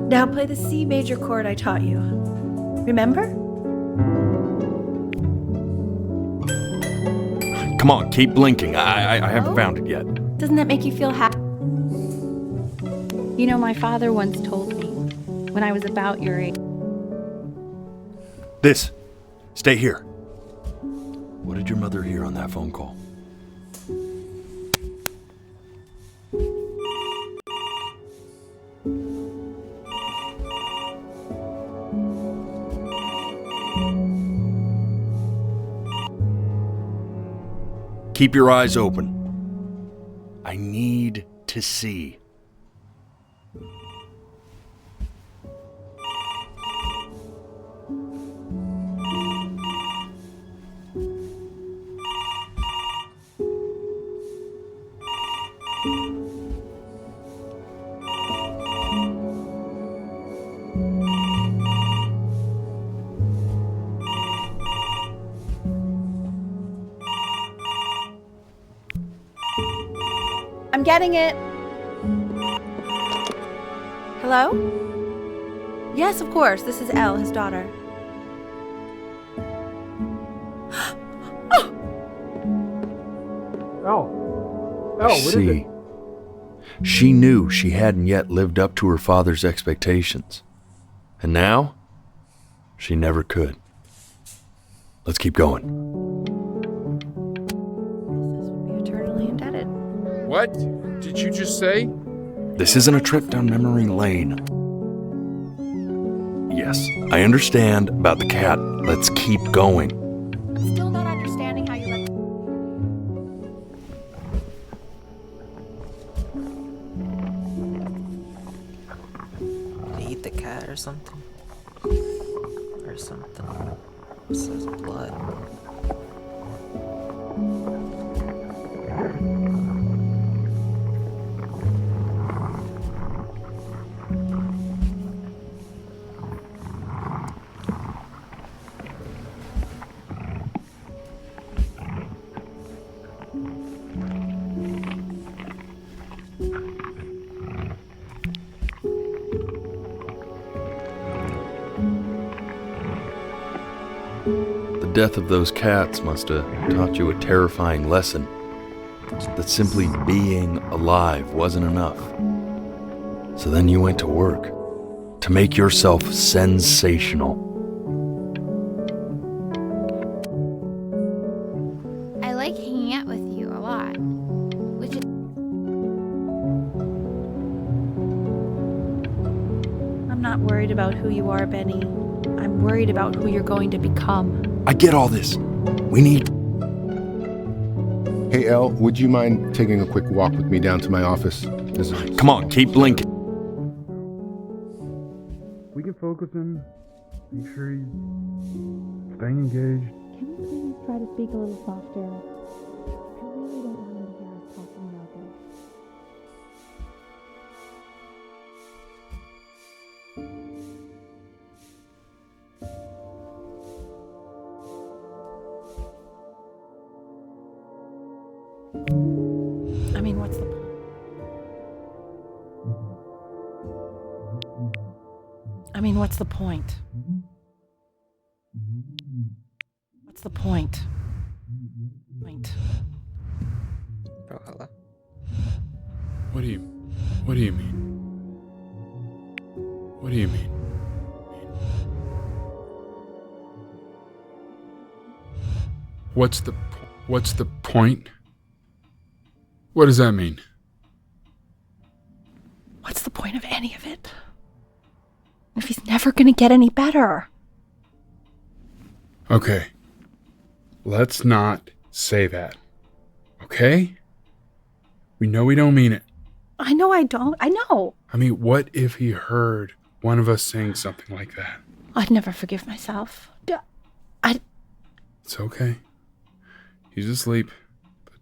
Now play the C major chord I taught you. Remember? Come on, keep blinking. I haven't found it yet. Doesn't that make you feel happy? You know, my father once told me when I was about your age. This. Stay here. What did your mother hear on that phone call? Keep your eyes open. I need to see. I'm getting it. Hello? Yes, of course. This is Elle, his daughter. Oh, what is it? She knew she hadn't yet lived up to her father's expectations. And now, she never could. Let's keep going. Eternally indebted. What did you just say? This isn't a trip down memory lane. Yes, I understand about the cat. Let's keep going. Still not understanding how you let. Did he eat the cat or something? Or something. This is blood. The death of those cats must have taught you a terrifying lesson. That simply being alive wasn't enough. So then you went to work to make yourself sensational. I like hanging out with you a lot. Which is I'm not worried about who you are, Benny. I'm worried about who you're going to become. I get all this. We need... Hey, Elle, would you mind taking a quick walk with me down to my office? Come on, keep blinking. We can focus in Make sure he's staying engaged. Can you please try to speak a little softer? I really don't want him to hear us talking about this. I mean, what's the point? What's the point? What's the point? Bro, hello? What do you mean? What do you mean? What's the point? What does that mean? What's the point of any of it? If he's never gonna get any better. Okay. Let's not say that. Okay? We know we don't mean it. I know I don't. I know. I mean, what if he heard one of us saying something like that? I'd never forgive myself. It's okay. He's asleep. But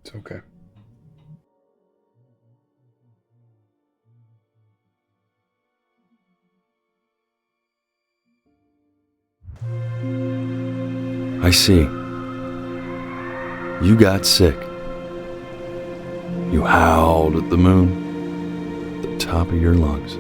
it's okay. I see. You got sick. You howled at the moon, at the top of your lungs.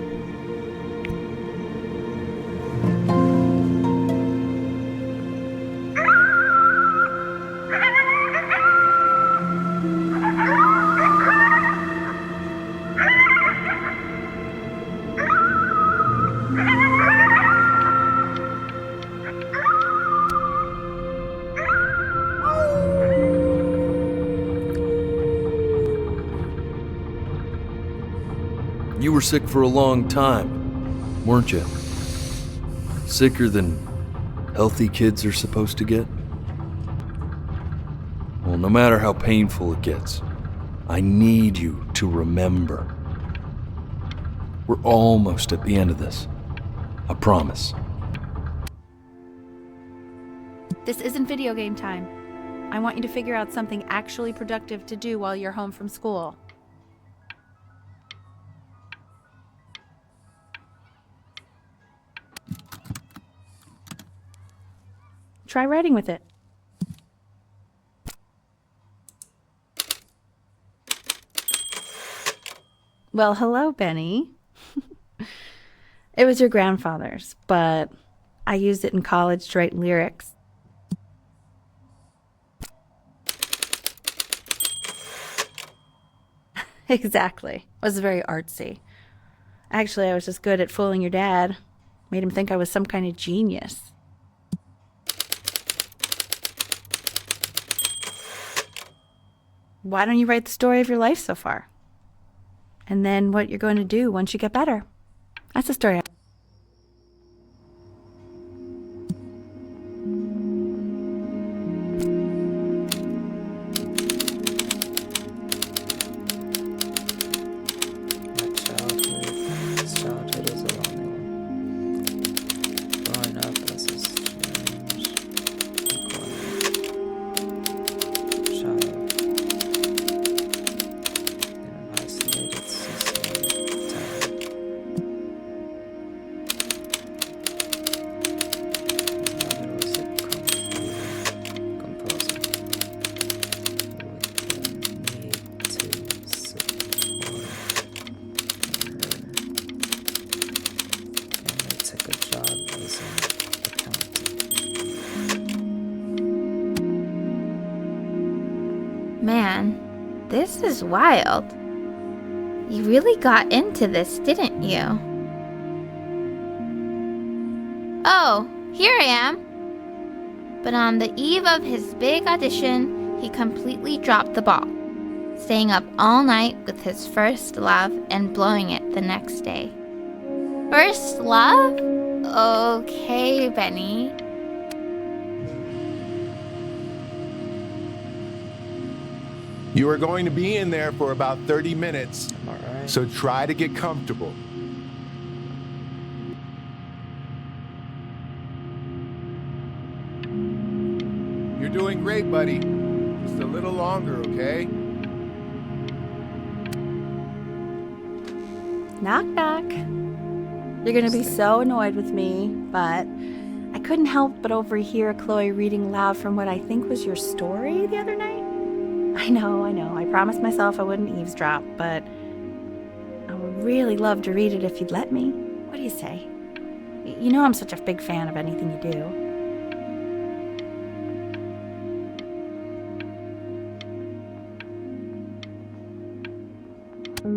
You were sick for a long time, weren't you? Sicker than healthy kids are supposed to get? Well, no matter how painful it gets, I need you to remember. We're almost at the end of this. I promise. This isn't video game time. I want you to figure out something actually productive to do while you're home from school. Try writing with it. Well, hello, Benny. It was your grandfather's, but I used it in college to write lyrics. Exactly. It was very artsy. Actually, I was just good at fooling your dad. Made him think I was some kind of genius. Why don't you write the story of your life so far? And then what you're going to do once you get better. That's the story. Childhood is a lonely one. Growing up as a strange, child in an isolated Sicily town. His mother was a composer with the need to support took a job as an accountant. Man, this is wild. You really got into this, didn't you? Oh, here I am. But on the eve of his big audition, he completely dropped the ball, staying up all night with his first love and blowing it the next day. First love? Okay, Benny. You are going to be in there for about 30 minutes, so try to get comfortable. great, buddy. Just a little longer, okay? Knock, knock. You're gonna be so annoyed with me, but I couldn't help but overhear Chloe reading loud from what I think was your story the other night. I know. I promised myself I wouldn't eavesdrop, but I would really love to read it if you'd let me. What do you say? You know I'm such a big fan of anything you do. I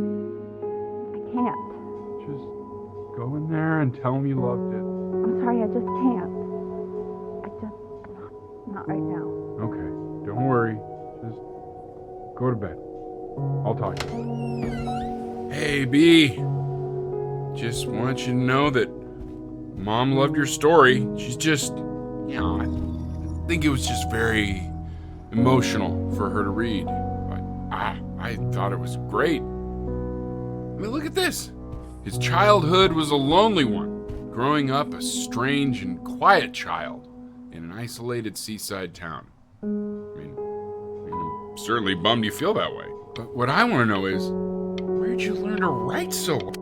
can't. Just go in there and tell him you loved it. I'm sorry, I just can't. Not right now. Okay, don't worry. Just go to bed. I'll talk to you. Hey, B. Just want you to know that Mom loved your story. She's just, I think it was just very emotional for her to read. But I thought it was great. I mean, look at this. His childhood was a lonely one, growing up a strange and quiet child in an isolated seaside town. I mean, I'm certainly bummed you feel that way. But what I want to know is, where'd you learn to write so well?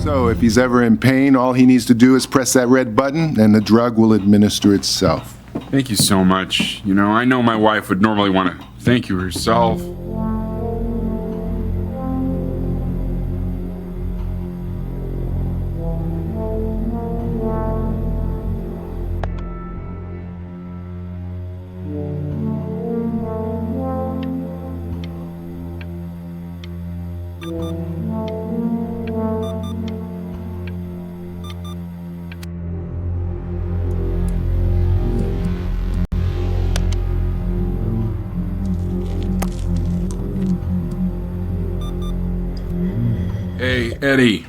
So if he's ever in pain, all he needs to do is press that red button and the drug will administer itself. Thank you so much. I know my wife would normally want to thank you herself. Hey, Eddie.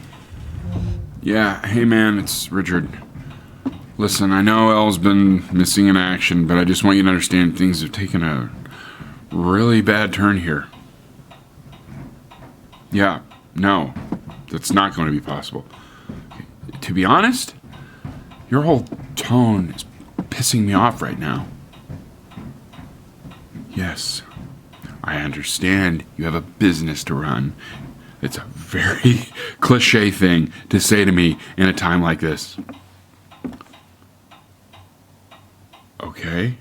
Yeah, hey man, it's Richard. Listen, I know Elle's been missing in action, but I just want you to understand things have taken a really bad turn here. Yeah, no, that's not going to be possible. To be honest, your whole tone is pissing me off right now. Yes, I understand you have a business to run. It's a very cliche thing to say to me in a time like this. Okay.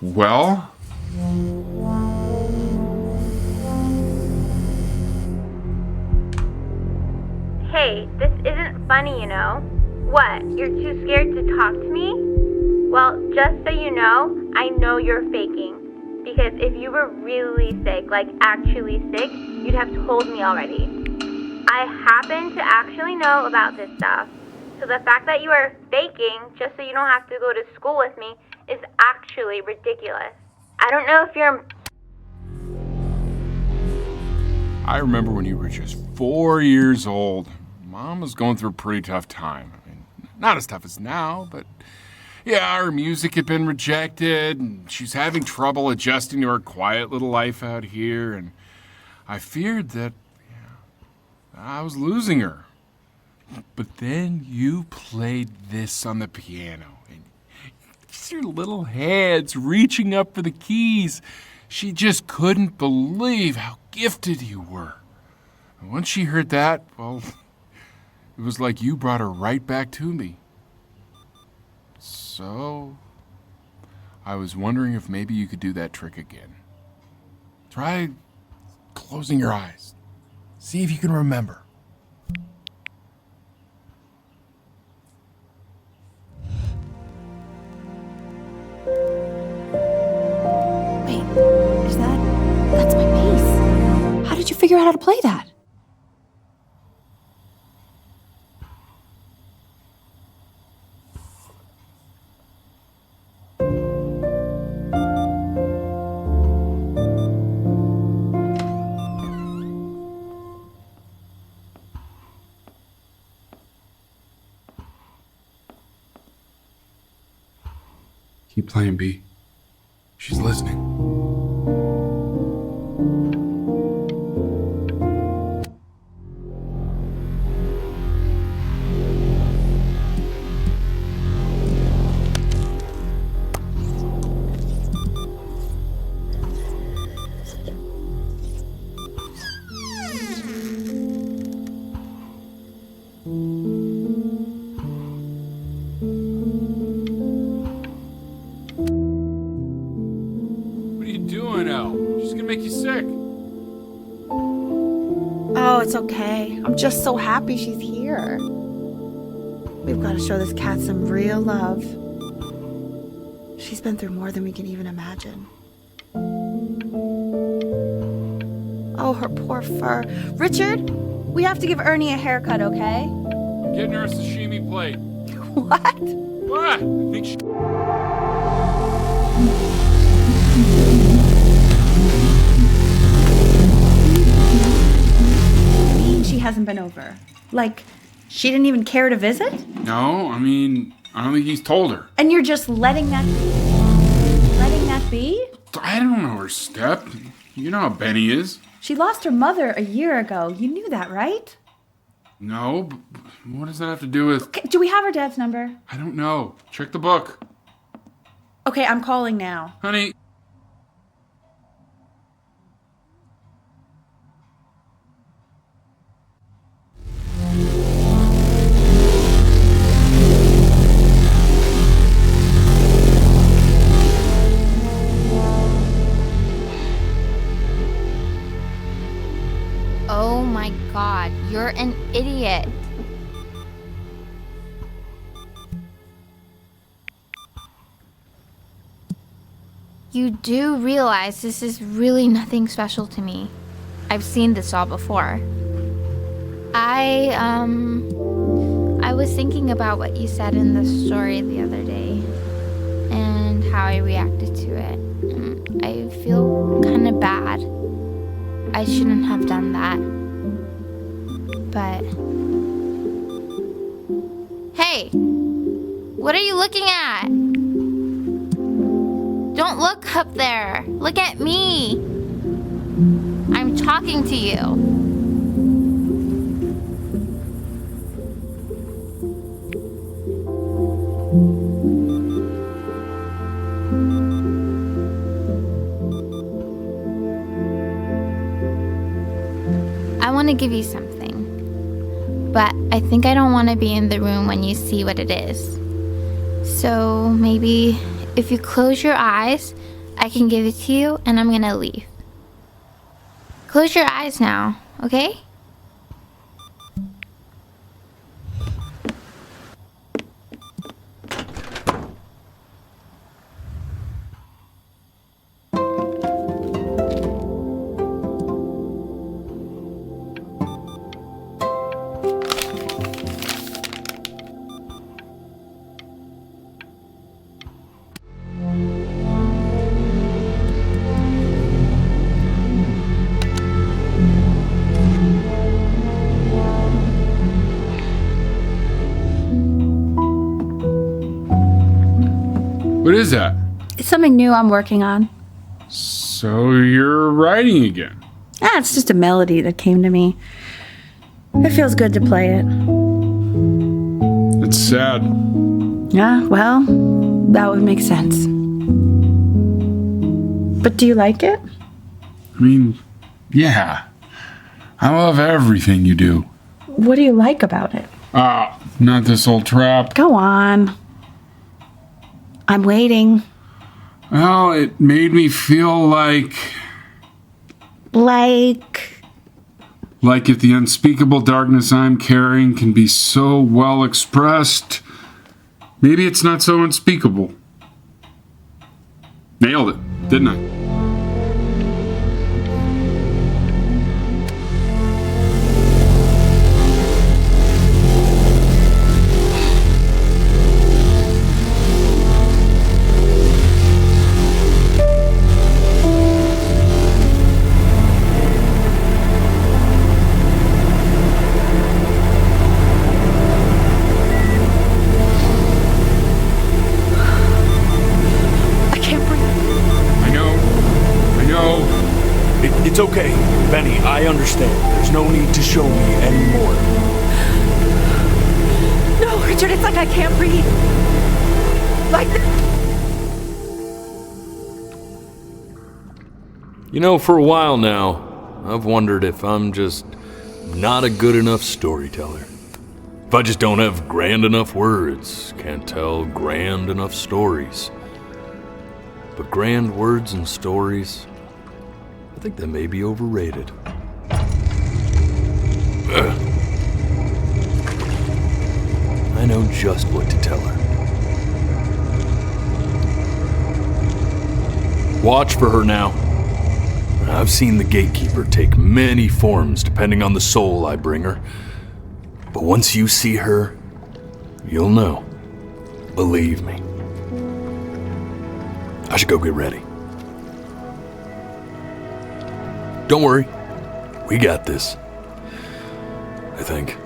Well... Hey, this isn't funny, What, you're too scared to talk to me? Well, just so you know, I know you're faking. Because if you were really sick, like actually sick, you'd have told me already. I happen to actually know about this stuff. So the fact that you are faking just so you don't have to go to school with me is actually ridiculous. I don't know if you're... I remember when you were just 4 years old. Mom was going through a pretty tough time. I mean, not as tough as now, but yeah, her music had been rejected, and she's having trouble adjusting to her quiet little life out here, and I feared that I was losing her. But then you played this on the piano, and just your little hands reaching up for the keys. She just couldn't believe how gifted you were. And once she heard that, well, it was like you brought her right back to me. So, I was wondering if maybe you could do that trick again. Try closing your eyes. See if you can remember. Wait, that's my bass. How did you figure out how to play that? Keep playing, B. She's listening. Oh, it's okay. I'm just so happy she's here. We've got to show this cat some real love. She's been through more than we can even imagine. Oh, her poor fur. Richard, we have to give Ernie a haircut, okay? Getting her a sashimi plate. What? What? I think she... She hasn't been over. Like, she didn't even care to visit? No, I mean, I don't think he's told her. And you're just letting that be? I don't know her step. You know how Benny is. She lost her mother a year ago. You knew that, right? No, but what does that have to do with... Okay, do we have her dad's number? I don't know. Check the book. Okay, I'm calling now. Honey. Oh my god, you're an idiot. You do realize this is really nothing special to me. I've seen this all before. I was thinking about what you said in the story the other day and how I reacted to it. I feel kind of bad. I shouldn't have done that. But... Hey! What are you looking at? Don't look up there. Look at me. I'm talking to you. I want to give you something, but I think I don't want to be in the room when you see what it is. So maybe if you close your eyes, I can give it to you and I'm going to leave. Close your eyes now, okay? What is that? It's something new I'm working on. So you're writing again? It's just a melody that came to me. It feels good to play it. It's sad. Yeah, well, that would make sense. But do you like it? I mean, yeah. I love everything you do. What do you like about it? Not this old trap. Go on. I'm waiting. Well, it made me feel like if the unspeakable darkness I'm carrying can be so well expressed, maybe it's not so unspeakable. Nailed it, didn't I? It's okay, Benny, I understand. There's no need to show me anymore. No, Richard, it's like I can't breathe. Like You know, for a while now, I've wondered if I'm just not a good enough storyteller. If I just don't have grand enough words, can't tell grand enough stories. But grand words and stories, I think they may be overrated. I know just what to tell her. Watch for her now. I've seen the gatekeeper take many forms depending on the soul I bring her. But once you see her, you'll know. Believe me. I should go get ready. Don't worry. We got this. I think.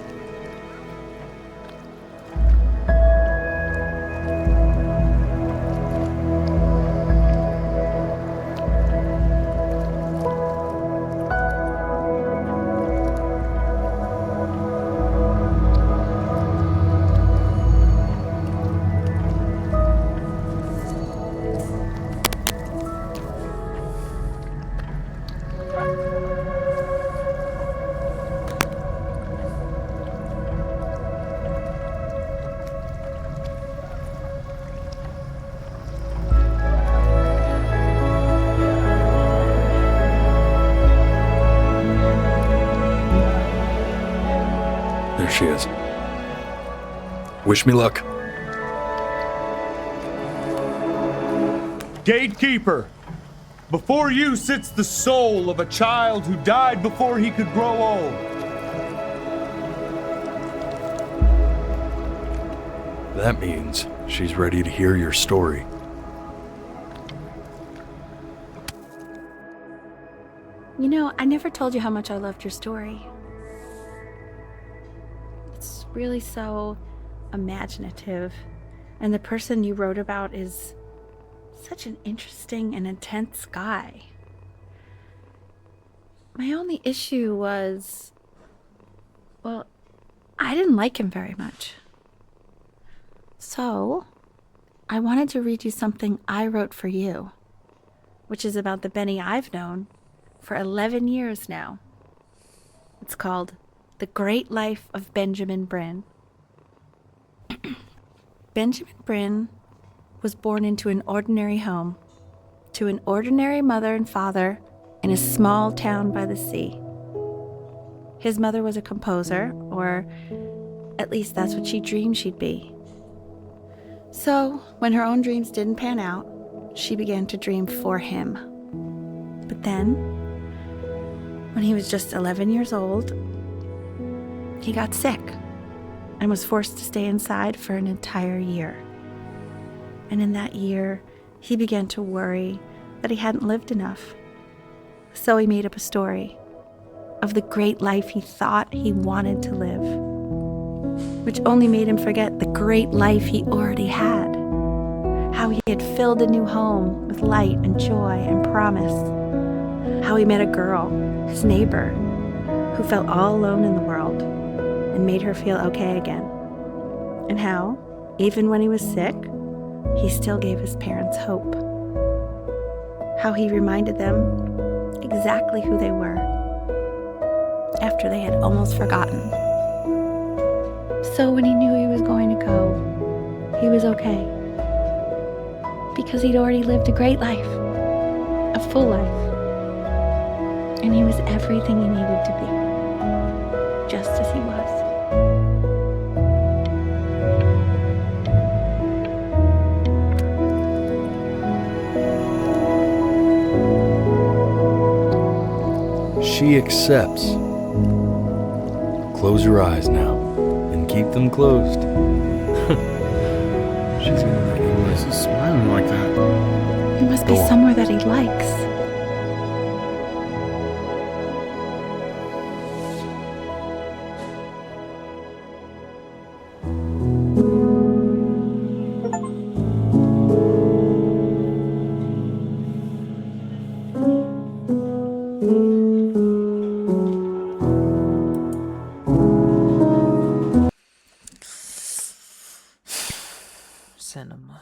There she is. Wish me luck. Gatekeeper, before you sits the soul of a child who died before he could grow old. That means she's ready to hear your story. You know, I never told you how much I loved your story. It's really so imaginative. And the person you wrote about is such an interesting and intense guy. My only issue was, well, I didn't like him very much. So, I wanted to read you something I wrote for you, which is about the Benny I've known for 11 years now. It's called The Great Life of Benjamin Brin. Benjamin Brin was born into an ordinary home, to an ordinary mother and father in a small town by the sea. His mother was a composer, or at least that's what she dreamed she'd be. So, when her own dreams didn't pan out, she began to dream for him. But then, when he was just 11 years old, he got sick and was forced to stay inside for an entire year. And in that year, he began to worry that he hadn't lived enough. So he made up a story of the great life he thought he wanted to live, which only made him forget the great life he already had. How how he had filled a new home with light and joy and promise. How he met a girl, his neighbor, who felt all alone in the world and made her feel okay again. And how, even when he was sick, he still gave his parents hope. How he reminded them exactly who they were after they had almost forgotten. So when he knew he was going to go, he was okay. Because he'd already lived a great life, a full life. And he was everything he needed to be, just as he was. She accepts. Close your eyes now, and keep them closed. She's gonna let you in. Why is he smiling like that? He must be somewhere that he likes. Cinema.